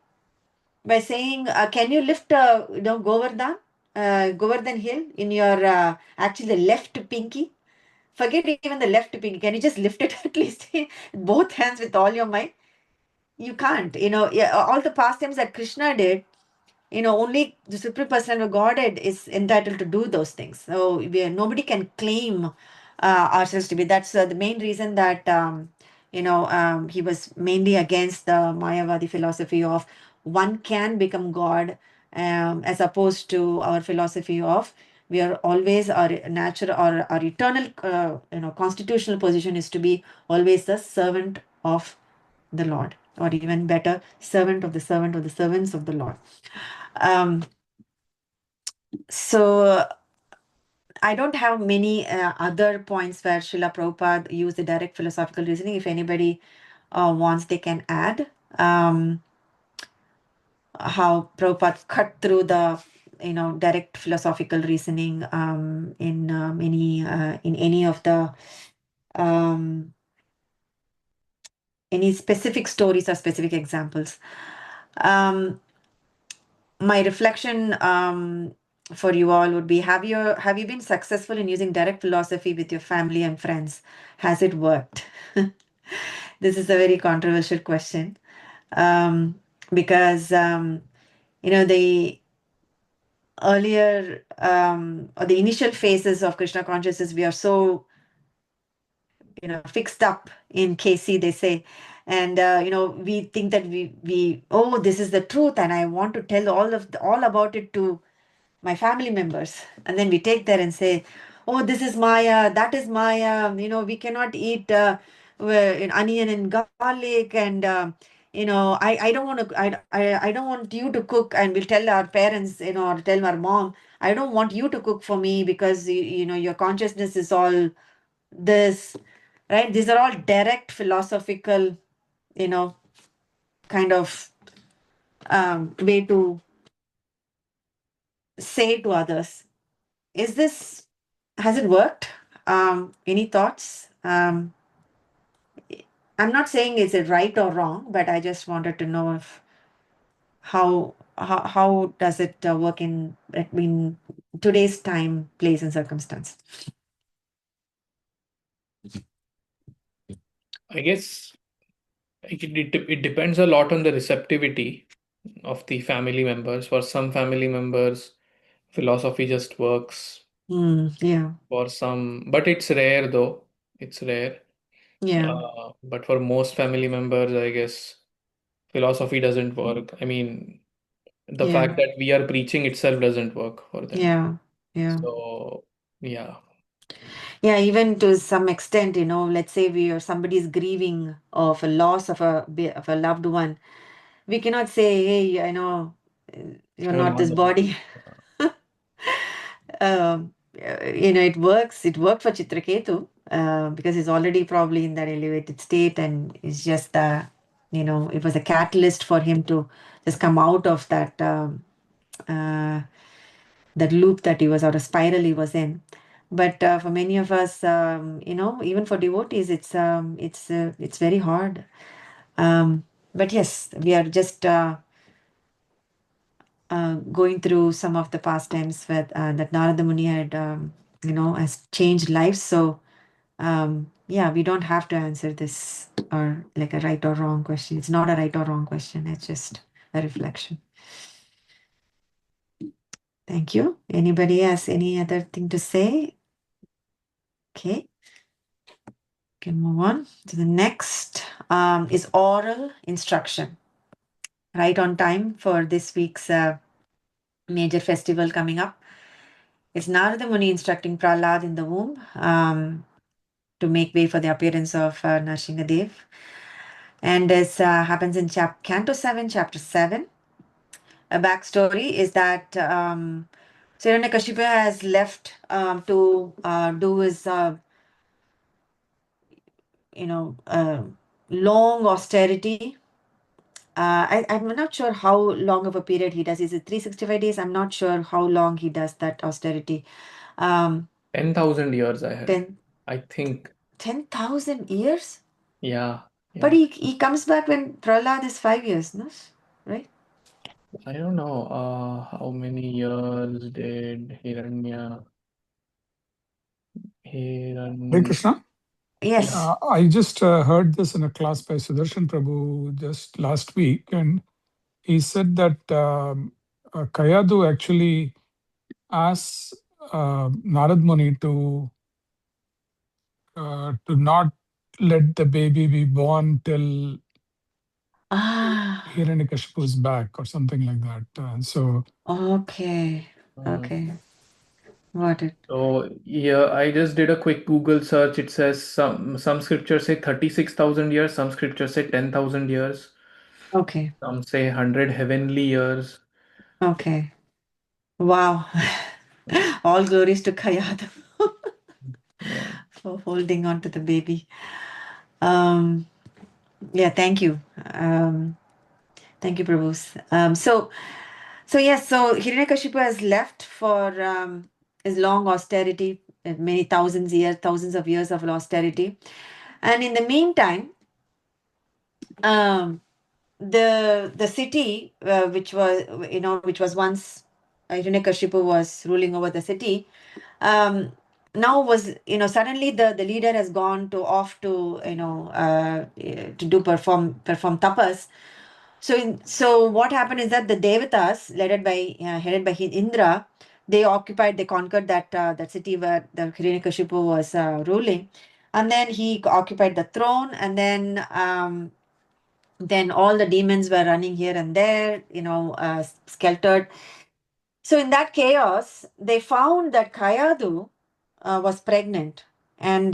saying, can you lift Govardhan hill in your actually the left pinky? Forget even the left pinky. Can you just lift it at least both hands with all your might? You can't. Yeah, all the pastimes that Krishna did, only the Supreme Personality of Godhead is entitled to do those things. So nobody can claim ourselves to be. That's the main reason that he was mainly against the Mayavadi philosophy of one can become God, as opposed to our philosophy of we are always our natural or our eternal constitutional position is to be always the servant of the Lord, or even better, servant of the servant of the servants of the Lord. Um, so I don't have many other points where Srila Prabhupada used the direct philosophical reasoning. If anybody wants, they can add how Prabhupada cut through the direct philosophical reasoning in any of the any specific stories or specific examples. My reflection for you all would be, have you been successful in using direct philosophy with your family and friends? Has it worked? This is a very controversial question, because the earlier or the initial phases of Krishna consciousness, we are so fixed up in KC, they say. And we think that oh, this is the truth, and I want to tell all about it to my family members. And then we take there and say, oh, this is Maya, that is Maya, we cannot eat onion and garlic, and I don't want to, I don't want you to cook. And we'll tell our parents, or tell our mom, I don't want you to cook for me because your consciousness is all this, right? These are all direct philosophical, kind of way to say to others. Has it worked? Any thoughts? I'm not saying is it right or wrong, but I just wanted to know if how does it work in today's time, place, and circumstance. I guess it depends a lot on the receptivity of the family members. For some family members, philosophy just works Yeah, for some, but it's rare though. It's rare. yeah, But for most family members, I guess philosophy doesn't work. I mean, the fact yeah, that we are preaching itself doesn't work for them. yeah, yeah. So, yeah. Yeah, even to some extent, let's say we or somebody is grieving of a loss of a loved one, we cannot say, hey, I know you're not this body. It works. It worked for Chitraketu because he's already probably in that elevated state, and it's just it was a catalyst for him to just come out of uh, that loop that he was, or a spiral he was in. But for many of us, even for devotees, it's very hard. But yes, we are just going through some of the pastimes that Narada Muni had, has changed lives. So yeah, we don't have to answer this or like a right or wrong question. It's not a right or wrong question. It's just a reflection. Thank you. Anybody has any other thing to say? Okay. Can move on to the next. Is oral instruction. Right on time for this week's major festival coming up. It's Narada Muni instructing Prahlad in the womb to make way for the appearance of Nrsingadev. And this happens in Canto 7, Chapter 7. A backstory is that Hiranyakashipu has left to do his, long austerity. I'm not sure how long of a period he does. Is it 365 days? I'm not sure how long he does that austerity. 10,000 years I heard. 10 I think. 10,000 years? Yeah. But he comes back when Prahlad is 5 years, no? Right? I don't know how many years did Hare Hiran Krishna. Yes. I just heard this in a class by Sudarshan Prabhu just last week, and he said that Kayadu actually asks Narad Muni to not let the baby be born till Ah, Hiranyakashipu is back or something like that. So okay. Okay. Got it. So yeah, I just did a quick Google search. It says some scriptures say 36,000 years, some scriptures say 10,000 years, Okay. some say 100 heavenly years. Okay. Wow. All glories to Kayadu Yeah. for holding on to the baby. Yeah, thank you. Thank you, Prabhus. So yes, so Hiranyakashipu has left for his long austerity, many thousands of years of austerity. And in the meantime, um, the city which was once Hiranyakashipu was ruling over the city, um, now was suddenly the leader has gone to off to to do perform tapas. So what happened is that the devatas headed by Indra, they conquered that city where the Hiranyakashipu was ruling, and then he occupied the throne, and then all the demons were running here and there, skeltered. So in that chaos, they found that Kayadu was pregnant, and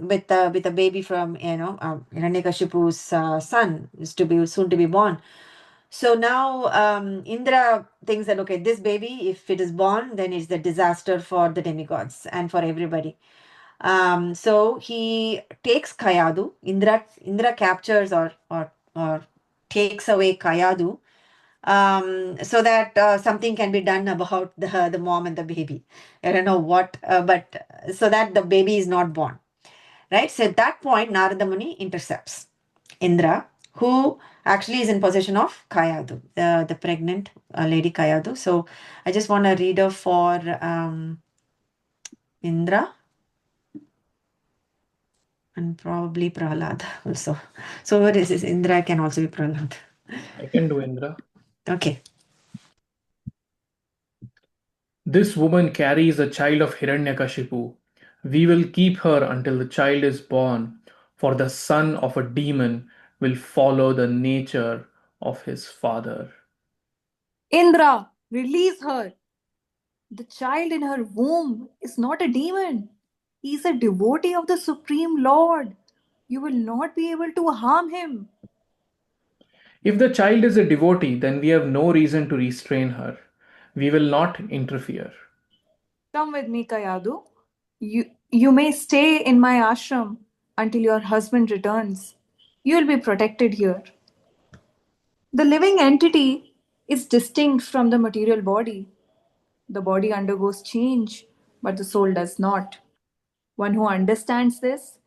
with a baby from Hiranyakashipu's son is to be soon to be born. So now Indra thinks that okay, this baby, if it is born, then it's the disaster for the demigods and for everybody. So he takes Kayadu. Indra captures or takes away Kayadu, so that something can be done about the mom and the baby. I don't know what, but so that the baby is not born. Right. So at that point, Narada Muni intercepts Indra, who actually is in possession of Kayadu, the pregnant lady Kayadu. So I just want to read her for Indra and probably Prahlad also. So what is this? Indra can also be Prahlad. I can do Indra. Okay. This woman carries a child of Hiranyakashipu. We will keep her until the child is born, for the son of a demon will follow the nature of his father. Indra, release her. The child in her womb is not a demon. He is a devotee of the Supreme Lord. You will not be able to harm him. If the child is a devotee, then we have no reason to restrain her. We will not interfere. Come with me, Kayadu. You may stay in my ashram until your husband returns. You will be protected here. The living entity is distinct from the material body. The body undergoes change, but the soul does not. One who understands this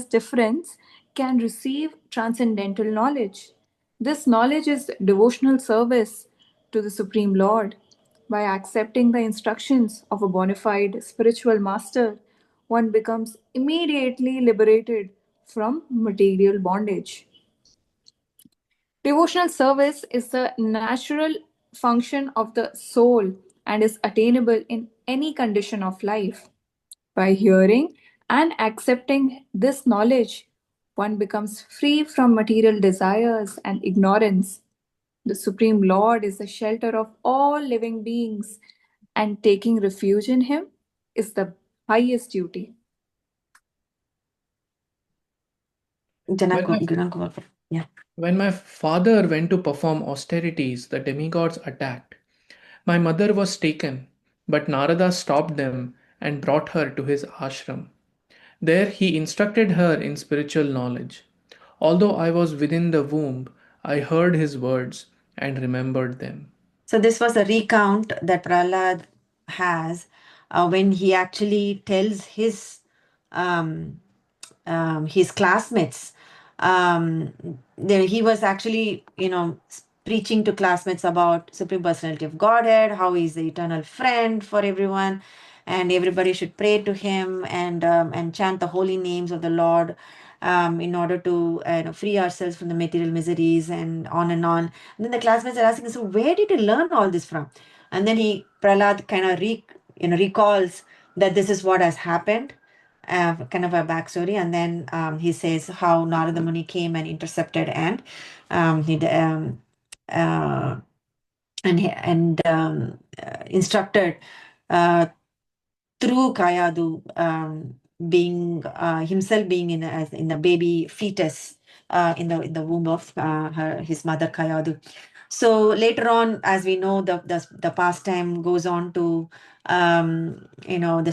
difference can receive transcendental knowledge. This knowledge is devotional service to the Supreme Lord. By accepting the instructions of a bona fide spiritual master, one becomes immediately liberated from material bondage. Devotional service is the natural function of the soul and is attainable in any condition of life. By hearing and accepting this knowledge, one becomes free from material desires and ignorance. The Supreme Lord is the shelter of all living beings, and taking refuge in Him is the highest duty. When my, Yeah. when my father went to perform austerities, the demigods attacked. My mother was taken, but Narada stopped them and brought her to his ashram. There he instructed her in spiritual knowledge. Although I was within the womb, I heard his words and remembered them. So this was a recount that Prahlad has when he actually tells um, his classmates. He was actually, preaching to classmates about Supreme Personality of Godhead, how he's the eternal friend for everyone, and everybody should pray to him and chant the holy names of the Lord. In order to free ourselves from the material miseries and on and on. And then the classmates are asking, so where did you learn all this from? And then Prahlad kind of recalls that this is what has happened, kind of a backstory, and then he says how Narada Muni came and intercepted and he uh, instructed uh, through Kayadu being himself being as in a baby fetus in the womb of his mother Kayadu. So later on, as we know, the pastime goes on to the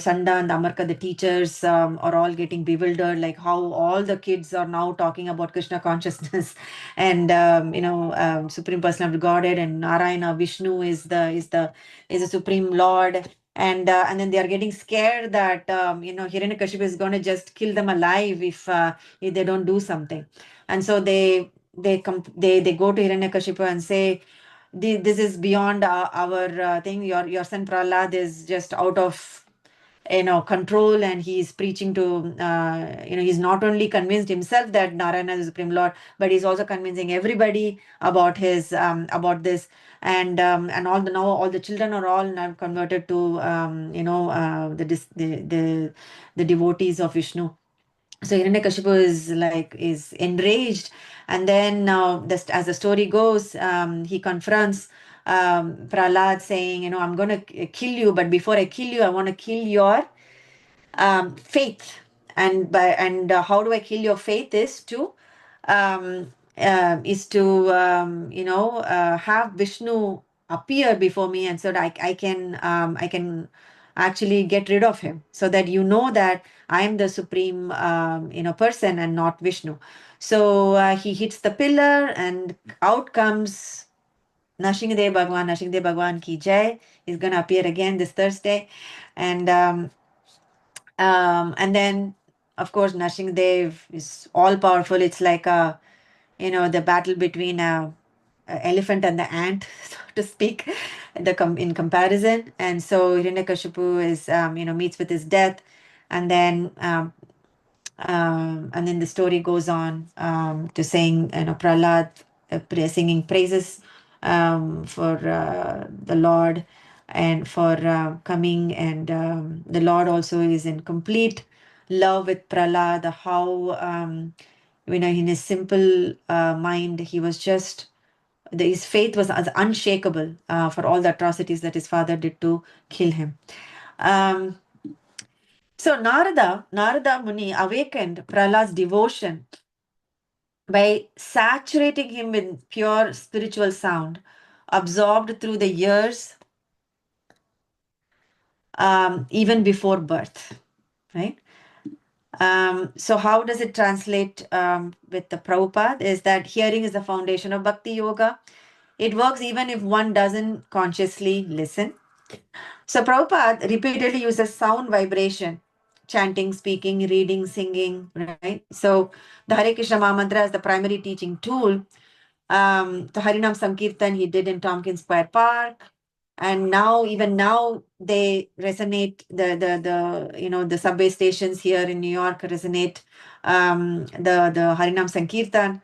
Sanda and the Amarka, the teachers are all getting bewildered, like how all the kids are now talking about Krishna consciousness and Supreme Personality of Godhead, and Narayana Vishnu is the Supreme Lord, and then they are getting scared that Hiranyakashipu is going to just kill them alive if they don't do something, and so they go to Hiranyakashipu and say, this is beyond our thing. Your son Prahlad is just out of control, and he's preaching to he's not only convinced himself that Narayana is the Supreme Lord, but he's also convincing everybody about his about this, and all the children are all now converted to the devotees of Vishnu. So Hiranyakashipu is enraged, and then as the story goes, he confronts Prahlad, saying, I'm going to kill you, but before I kill you, I want to kill your faith. And how do I kill your faith um, is to have Vishnu appear before me, and so that I can actually get rid of him, so that that I am the supreme person and not Vishnu. So he hits the pillar, and out comes Nrsimhadev Bhagwan ki jai. He's going to appear again this Thursday, and then of course Nrsimhadev is all powerful. It's like the battle between a elephant and the ant, so to speak, in comparison. And so Hiranyakashipu is meets with his death, and then the story goes on to saying, Prahlad singing praises for the Lord, and for coming. And the Lord also is in complete love with Prahlad, how in his simple mind, he was just his faith was unshakable for all the atrocities that his father did to kill him. Um, so Narada Muni awakened Prahlad's devotion by saturating him with pure spiritual sound, absorbed through the years, even before birth, right? So how does it translate with the Prabhupada? Is that hearing is the foundation of Bhakti Yoga. It works even if one doesn't consciously listen. So Prabhupada repeatedly uses sound vibration, chanting, speaking, reading, singing, right? So the Hare Krishna Mahamantra is the primary teaching tool. The Harinam Sankirtan he did in Tompkins Square Park. And now, even now, they resonate, the subway stations here in New York resonate the Harinam Sankirtan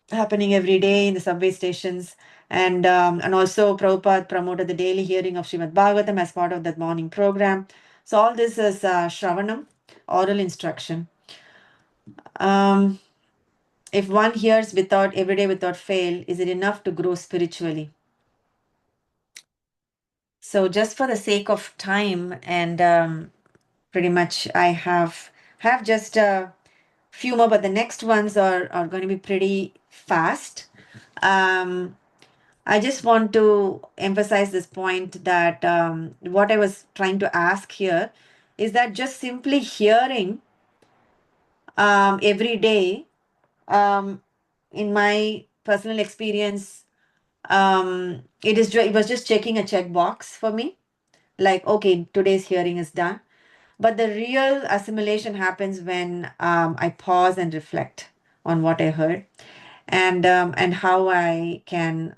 happening every day in the subway stations. And also Prabhupada promoted the daily hearing of Srimad Bhagavatam as part of that morning program. So all this is Shravanam, oral instruction. If one hears without every day without fail, is it enough to grow spiritually? So just for the sake of time, and pretty much I have just a few more, but the next ones are going to be pretty fast. I just want to emphasize this point that what I was trying to ask here is that just simply hearing every day, um, in my personal experience, it was just checking a checkbox for me, like, okay, today's hearing is done. But the real assimilation happens when I pause and reflect on what I heard, and how I can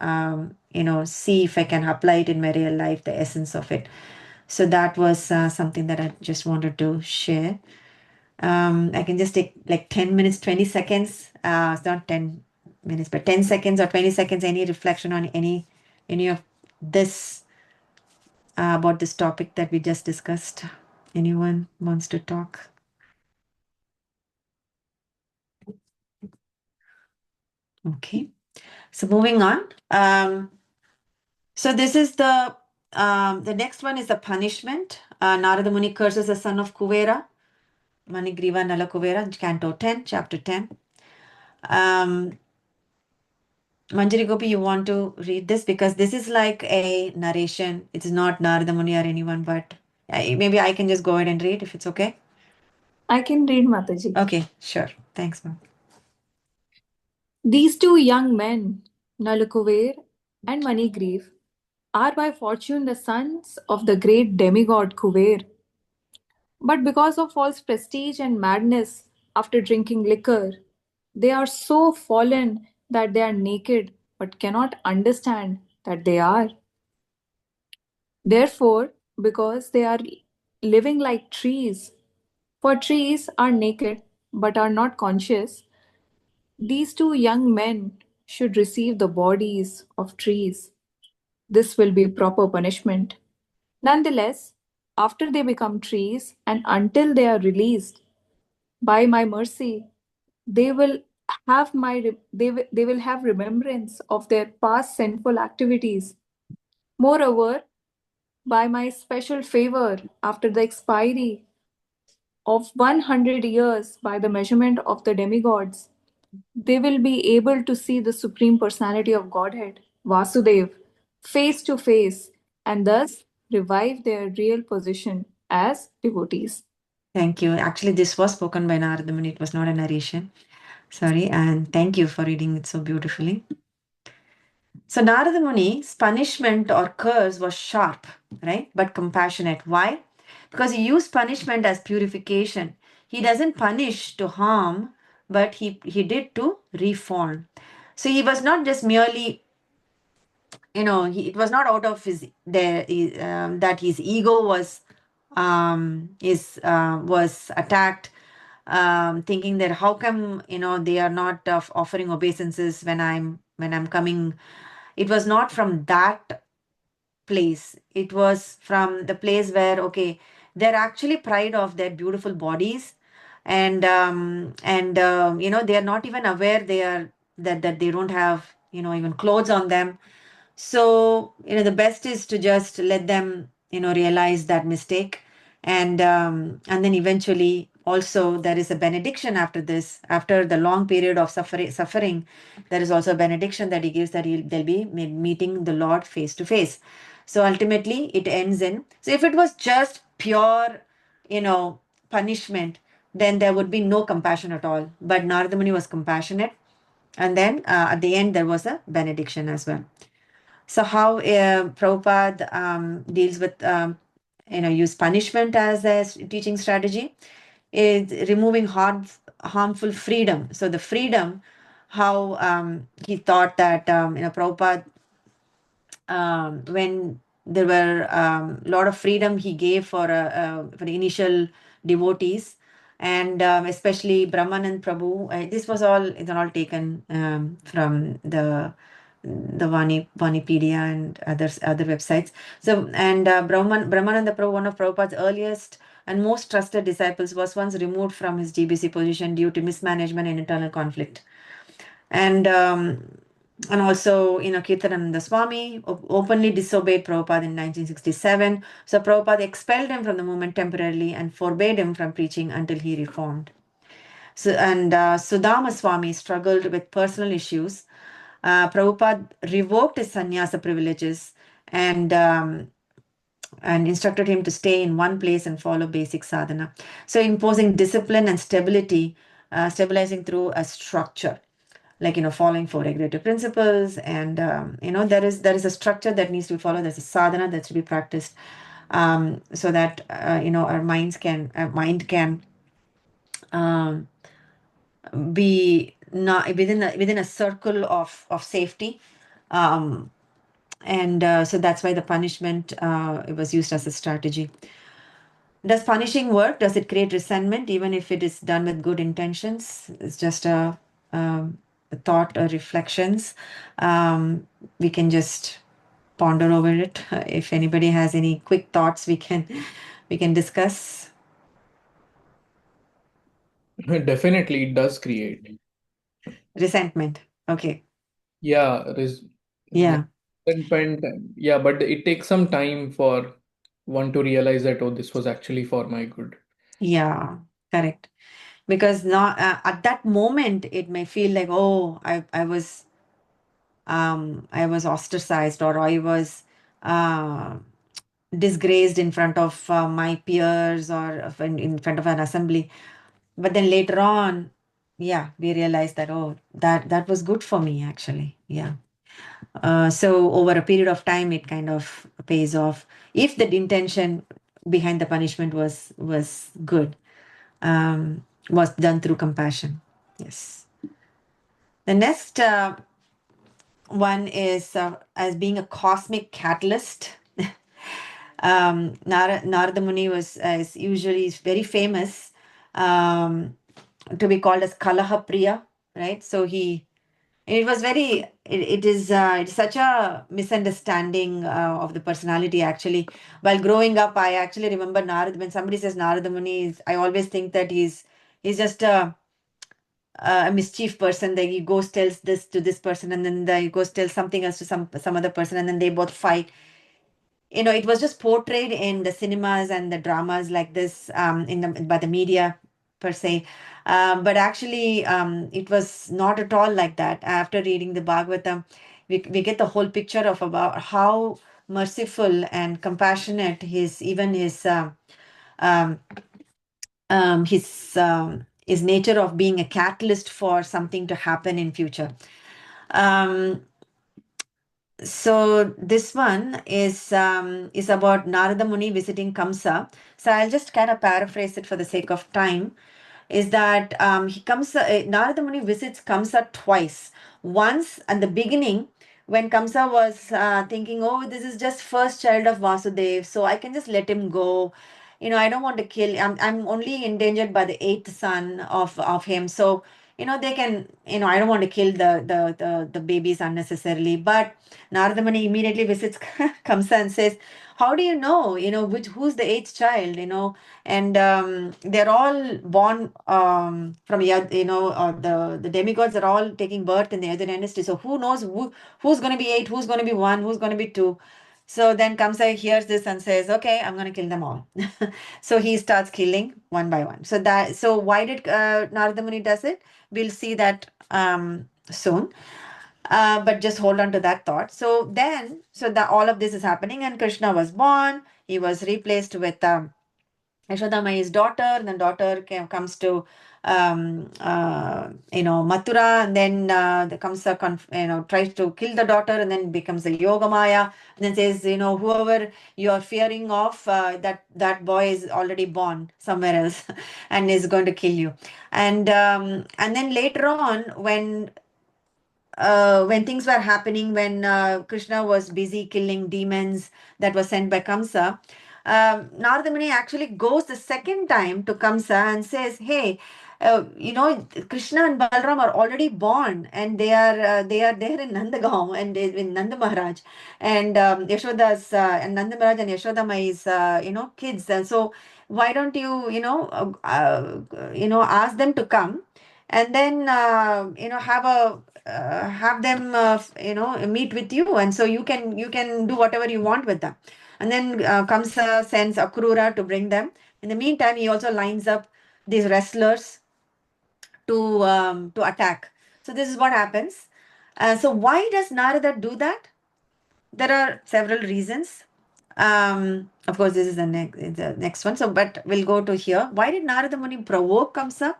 see if I can apply it in my real life, the essence of it. So that was something that I just wanted to share. I can just take like 10 minutes, 20 seconds. It's not 10 minutes, but 10 seconds or 20 seconds. Any reflection on any of this about this topic that we just discussed? Anyone wants to talk? Okay. So moving on. So this is the next one is the punishment. Narada Muni curses the son of Kuvera, Manigriva Nala Kuvera, Canto 10, Chapter 10. Manjari Gopi, you want to read this? Because this is like a narration. It's not Narada Muni or anyone, but maybe I can just go ahead and read if it's okay. I can read, Mataji. Okay, sure. Thanks, ma'am. These two young men, Nalakuver and Manigriv, are by fortune the sons of the great demigod Kuver. But because of false prestige and madness after drinking liquor, they are so fallen that they are naked but cannot understand that they are. Therefore, because they are living like trees, for trees are naked but are not conscious, these two young men should receive the bodies of trees. This will be proper punishment. Nonetheless, after they become trees and until they are released, by my mercy, they will they will have remembrance of their past sinful activities. Moreover, by my special favor, after the expiry of 100 years by the measurement of the demigods, they will be able to see the Supreme Personality of Godhead, Vasudev, face to face, and thus revive their real position as devotees. Thank you. Actually, this was spoken by Narada Muni. It was not a narration. Sorry. And thank you for reading it so beautifully. So Narada Muni's punishment or curse was sharp, right? But compassionate. Why? Because he used punishment as purification. He doesn't punish to harm, but he did to reform. So he was not just merely, it was not out of that his ego was attacked, thinking that how come they are not offering obeisances when I'm coming. It was not from that place. It was from the place where, okay, they're actually proud of their beautiful bodies, and they are not even aware they are that they don't have even clothes on them. So, the best is to just let them, realize that mistake. And then eventually also there is a benediction after this, after the long period of suffering, there is also a benediction that he gives, that they'll be meeting the Lord face to face. So ultimately it ends in, so if it was just pure, you know, punishment, then there would be no compassion at all. But Narada Muni was compassionate. And then at the end, there was a benediction as well. So how Prabhupada deals with, use punishment as a teaching strategy is removing harmful freedom. So the freedom, how he thought that, Prabhupada, when there were a lot of freedom he gave for the initial devotees, and especially Brahmanand Prabhu. This was all, it's all taken from the Vanipedia and other websites. So, and Brahmananda Prabhu, one of Prabhupada's earliest and most trusted disciples, was once removed from his GBC position due to mismanagement and internal conflict. And also, Kirtananda Swami openly disobeyed Prabhupada in 1967. So Prabhupada expelled him from the movement temporarily and forbade him from preaching until he reformed. So, and Sudama Swami struggled with personal issues. Prabhupada revoked his sannyasa privileges and instructed him to stay in one place and follow basic sadhana. So imposing discipline and stability, stabilizing through a structure, like following four regulative principles. And there is a structure that needs to be followed. There's a sadhana that's to be practiced, so that our mind can um, be not within a circle of safety. And so that's why the punishment, it was used as a strategy. Does punishing work? Does it create resentment even if it is done with good intentions? It's just a thought or reflections. We can just ponder over it. If anybody has any quick thoughts, we can discuss. Definitely, it does create. Resentment. Okay. Yeah, Yeah. resentment. Yeah, but it takes some time for one to realize that, oh, this was actually for my good. Yeah. Correct. Because not at that moment it may feel like, oh, I was ostracized, or I was uh, disgraced in front of my peers, or in front of an assembly. But then later on, yeah, we realized that, oh, that was good for me actually. Yeah. So over a period of time, it kind of pays off if the intention behind the punishment was good, was done through compassion. Yes. The next one is as being a cosmic catalyst. Narada Muni is usually very famous, to be called as Kalaha Priya, right? So it was it's such a misunderstanding of the personality actually. While growing up, I actually remember Narada. When somebody says Narada Muni, I always think that he's just a mischief person, that he goes tells this to this person, and then he goes tells something else to some other person, and then they both fight. It was just portrayed in the cinemas and the dramas like this, by the media per se. But actually, it was not at all like that. After reading the Bhagavatam, we get the whole picture of about how merciful and compassionate um, his nature of being a catalyst for something to happen in future. Um, so this one is about Narada Muni visiting Kamsa. So I'll just kind of paraphrase it for the sake of time. Is that Narada Muni visits Kamsa twice. Once at the beginning, when Kamsa was thinking, oh, this is just first child of Vasudev, so I can just let him go. I don't want to kill. I'm only endangered by the eighth son of him. So they can, I don't want to kill the babies unnecessarily. But Narada Muni immediately visits Kamsa and says, how do you know, who's the eighth child, and they're all born from, the demigods are all taking birth in the other dynasty. So who knows who's going to be eight, who's going to be one, who's going to be two. So then Kamsa hears this and says, okay, I'm going to kill them all. So he starts killing one by one. So why did Narada Muni does it? We'll see that soon. But just hold on to that thought. So all of this is happening, and Krishna was born. He was replaced with Yashodamai's daughter. And the daughter comes to Mathura, and then the Kamsa tries to kill the daughter, and then becomes a Yogamaya, and then says, whoever you are fearing of, that boy is already born somewhere else, and is going to kill you. And then later on, when things were happening, when Krishna was busy killing demons that were sent by Kamsa, Narada Muni actually goes the second time to Kamsa and says, "Hey, Krishna and Balram are already born, and they are there in Nandagaon and in Nanda Maharaj, and Yashoda's and Nanda Maharaj and Yashoda Mai's kids. And so why don't you ask them to come, and then have them meet with you, and so you can do whatever you want with them." And then Kamsa sends Akrura to bring them. In the meantime, he also lines up these wrestlers to attack. So this is what happens. So why does Narada do that? There are several reasons. Of course, this is the next one. So, but we'll go to here. Why did Narada Muni provoke Kamsa?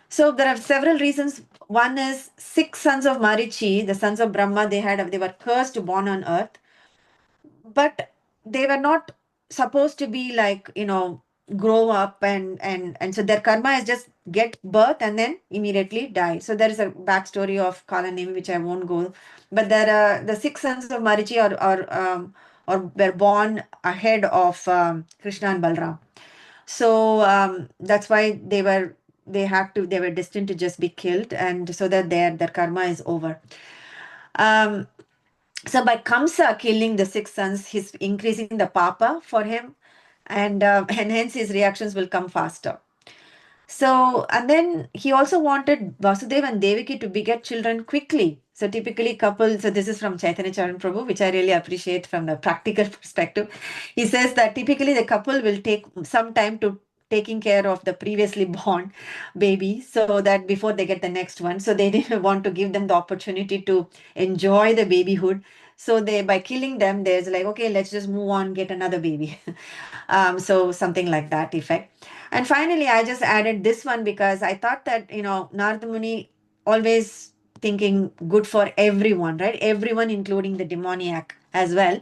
So there are several reasons. One is 6 sons of Marichi, the sons of Brahma. They were cursed born on earth, but they were not supposed to be like, grow up, and so their karma is just get birth and then immediately die. So there is a backstory of Kalanemi which I won't go, but there are the 6 sons of Marichi or were born ahead of Krishna and Balram. So that's why they were destined to just be killed, and so that their karma is over. um so by Kamsa killing the 6 sons, he's increasing the papa for him, and hence his reactions will come faster. So, and then he also wanted Vasudeva and Devaki to beget children quickly. So typically couples, so this is from Chaitanya Charan Prabhu, which I really appreciate from the practical perspective. He says that typically the couple will take some time to taking care of the previously born baby, so that before they get the next one. So they didn't want to give them the opportunity to enjoy the babyhood. So by killing them, there's like, okay, let's just move on, get another baby. So something like that effect. And finally, I just added this one because I thought that, Narada Muni always thinking good for everyone, right? Everyone, including the demoniac as well.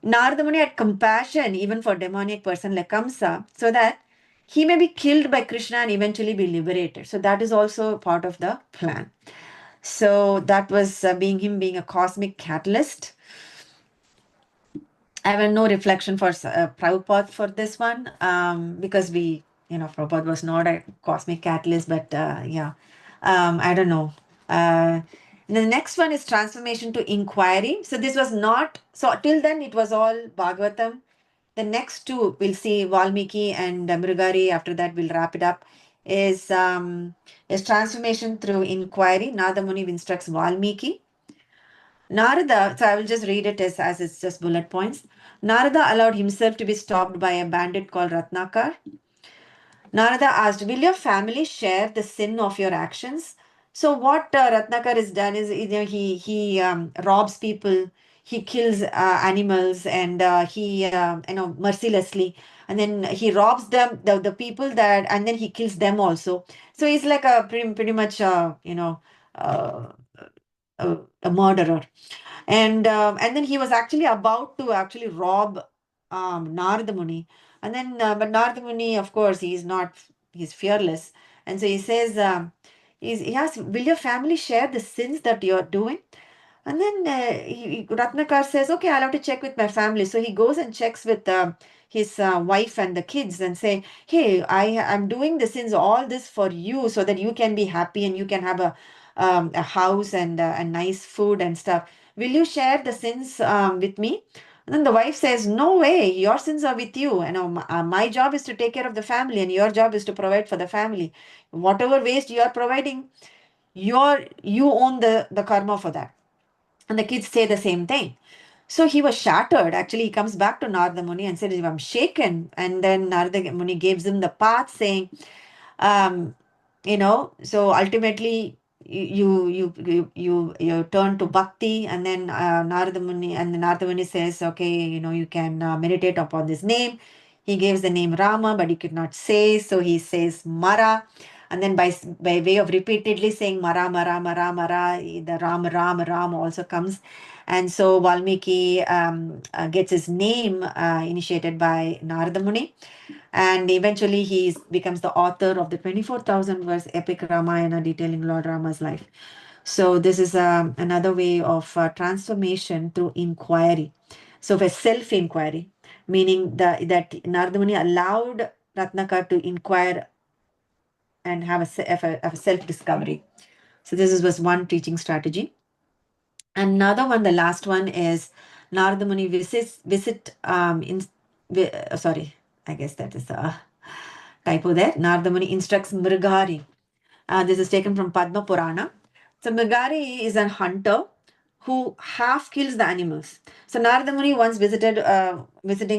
Narada Muni had compassion even for demoniac person like Kamsa, so that he may be killed by Krishna and eventually be liberated. So that is also part of the plan. So that was being a cosmic catalyst. I have no reflection for Prabhupada for this one, because Prabhupada was not a cosmic catalyst, but yeah, I don't know. The next one is transformation to inquiry. So this was not, so till then it was all Bhagavatam. The next two, we'll see Valmiki and Mrigari. After that, we'll wrap it up. Is transformation through inquiry. Narada Muni instructs Valmiki. Narada, so I will just read it as it's just bullet points. Narada allowed himself to be stopped by a bandit called Ratnakar. Narada asked, will your family share the sin of your actions? So what Ratnakar has done is, he robs people, he kills animals, and he mercilessly, and then he robs the people and then he kills them also. So he's like a pretty much uh, a murderer. And then he was actually about to actually rob Narada Muni. And then but Narada Muni, of course, he's fearless. And so he says, he asks, will your family share the sins that you're doing? And then Ratnakar says, okay, I'll have to check with my family. So he goes and checks with his wife and the kids and say, hey, I'm doing the sins, all this for you so that you can be happy and you can have a house and nice food and stuff. Will you share the sins with me? And then the wife says, no way, your sins are with you. And my job is to take care of the family and your job is to provide for the family. Whatever waste you are providing, you own the karma for that. And the kids say the same thing. So he was shattered. Actually, he comes back to Narada Muni and said, I'm shaken. And then Narada Muni gives him the path saying, um, so ultimately you turn to bhakti, and then Narada Muni says, okay, you can meditate upon this name. He gives the name Rama, but he could not say, so he says Mara. And then by way of repeatedly saying Mara, Mara, Mara, Mara, the Ram also comes. And so Valmiki gets his name initiated by Narada Muni. And eventually he becomes the author of the 24,000 verse epic Ramayana detailing Lord Rama's life. So this is another way of transformation through inquiry. So for self-inquiry, meaning that Narada Muni allowed Ratnakar to inquire and have a self-discovery. So this was one teaching strategy. Another one, the last one, is Narada Muni sorry, I guess that is a typo there. Narada Muni instructs Mrigari. This is taken from Padma Purana. So Mrigari is a hunter who half kills the animals. So Narada Muni once visiting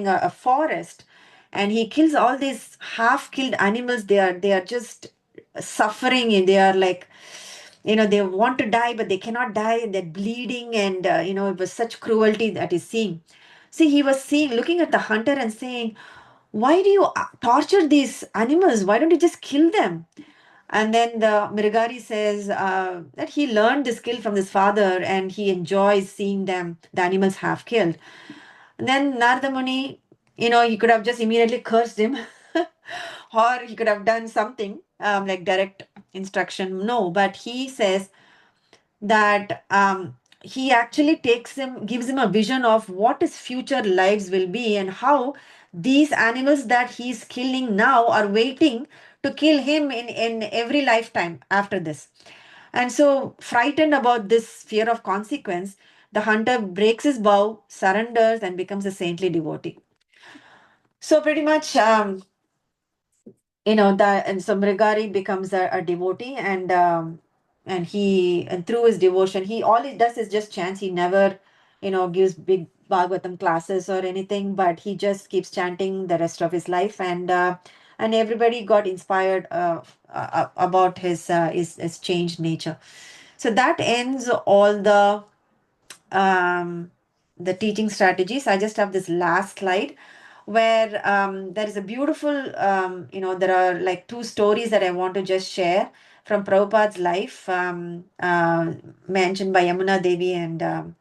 a forest, and he kills all these half killed animals. They are just suffering, and they are like, they want to die but they cannot die, and they're bleeding, and it was such cruelty that he's seeing. See, he was looking at the hunter and saying, why do you torture these animals? Why don't you just kill them? And then the Mirigari says that he learned this skill from his father and he enjoys seeing the animals half killed. And then Narada Muni, he could have just immediately cursed him or he could have done something like direct instruction. No, but he says that he actually gives him a vision of what his future lives will be and how these animals that he's killing now are waiting to kill him in every lifetime after this. And so, frightened about this fear of consequence, the hunter breaks his vow, surrenders, and becomes a saintly devotee. So, pretty much, and so Mrigari becomes a devotee, and through his devotion, all he does is just chants. He never, gives big Bhagavatam classes or anything, but he just keeps chanting the rest of his life, and everybody got inspired about his changed nature. So that ends all the teaching strategies. I just have this last slide where there is a beautiful, there are like two stories that I want to just share from Prabhupada's life, mentioned by Yamuna Devi and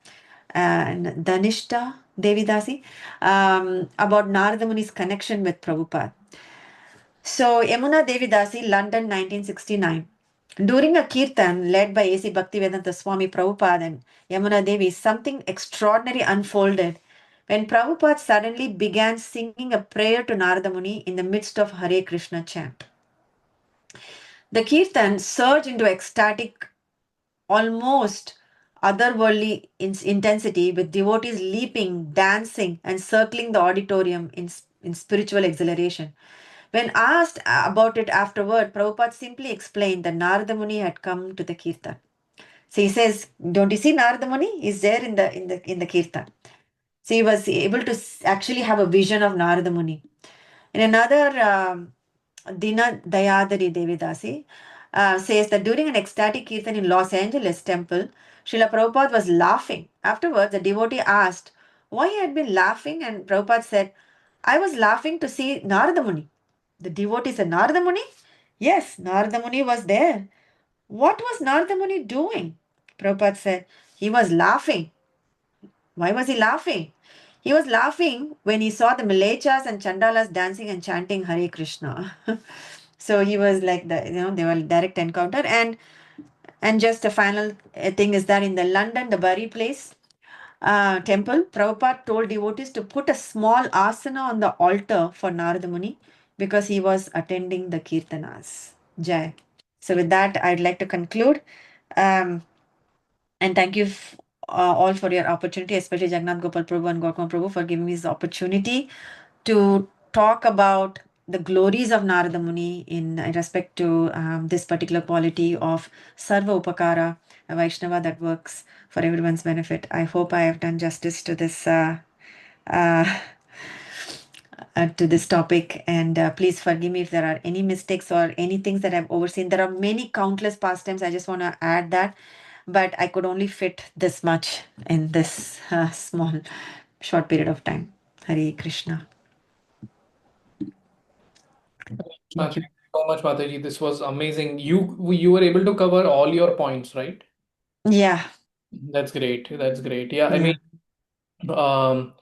Dhanishta Devi Dasi, about Narada Muni's connection with Prabhupada. So, Yamuna Devi Dasi, London, 1969. During a kirtan led by A.C. Bhaktivedanta Swami Prabhupada and Yamuna Devi, something extraordinary unfolded when Prabhupada suddenly began singing a prayer to Narada Muni in the midst of Hare Krishna chant. The kirtan surged into ecstatic, almost otherworldly intensity, with devotees leaping, dancing, and circling the auditorium in spiritual exhilaration. When asked about it afterward, Prabhupada simply explained that Narada Muni had come to the kirtan. So he says, "Don't you see Narada Muni? He's there in the kirtan." So he was able to actually have a vision of Narada Muni. In another, Dina Dayadari Devidasi says that during an ecstatic kirtan in Los Angeles temple, Srila Prabhupada was laughing. Afterwards, the devotee asked why he had been laughing, and Prabhupada said, "I was laughing to see Narada Muni." The devotee said, "Narada Muni?" "Yes, Narada Muni was there." "What was Narada Muni doing?" Prabhupada said, "He was laughing." "Why was he laughing?" "He was laughing when he saw the Malechas and Chandalas dancing and chanting Hare Krishna." So he was like they were direct encounter. And just a final thing is that in the London, the Bury place, temple, Prabhupada told devotees to put a small asana on the altar for Narada Muni because he was attending the kirtanas. Jai. So with that, I'd like to conclude. Um, and thank you all for your opportunity, especially Jagannath Gopal Prabhu and Gautama Prabhu for giving me this opportunity to talk about the glories of Narada Muni in respect to this particular quality of Sarva Upakara, a Vaishnava that works for everyone's benefit. I hope I have done justice to this uh, to this topic, and please forgive me if there are any mistakes or any things that I've overseen. There are many countless pastimes. I just want to add that, but I could only fit this much in this small, short period of time. Hare Krishna. Thank Thank you. you so much, Mataji. This was amazing. You were able to cover all your points, right? Yeah, That's great. That's great. Yeah, I yeah, mean, um,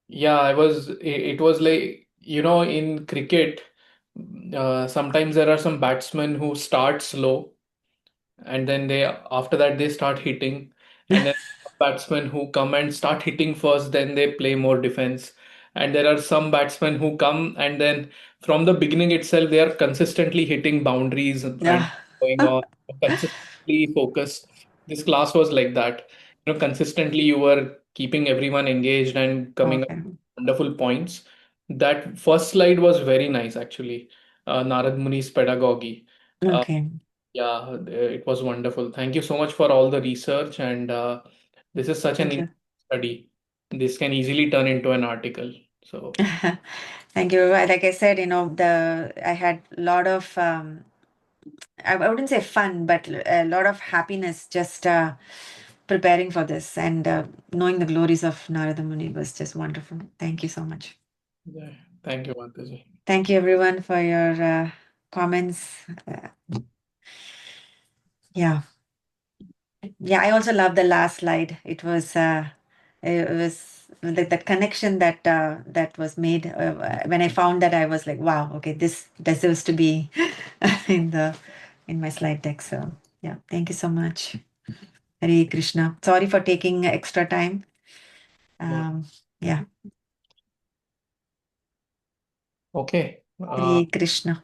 yeah, it was like, in cricket, sometimes there are some batsmen who start slow and then after that they start hitting, and then batsmen who come and start hitting first, then they play more defense, and there are some batsmen who come and then from the beginning itself they are consistently hitting boundaries and yeah. going on consistently focused. This class was like that, consistently you were keeping everyone engaged and coming up Okay, with wonderful points. That first slide was very nice actually. Narad Muni's pedagogy. Uh, okay. yeah, it was wonderful. Thank you so much for all the research, and this is such an Thank you. interesting study. This can easily turn into an article. So, Thank you. Like I said, I had a lot of I wouldn't say fun, but a lot of happiness just preparing for this, and knowing the glories of Narada Muni was just wonderful. Thank you so much. yeah, thank you, Mataji. Thank you everyone for your comments. Yeah. Yeah, I also love the last slide. It was the connection that was made. When I found that, I was like, wow, okay, this deserves to be in the in my slide deck. So yeah, thank you so much. Hare Krishna. Sorry for taking extra time. No. Yeah, Okay. Hare Krishna.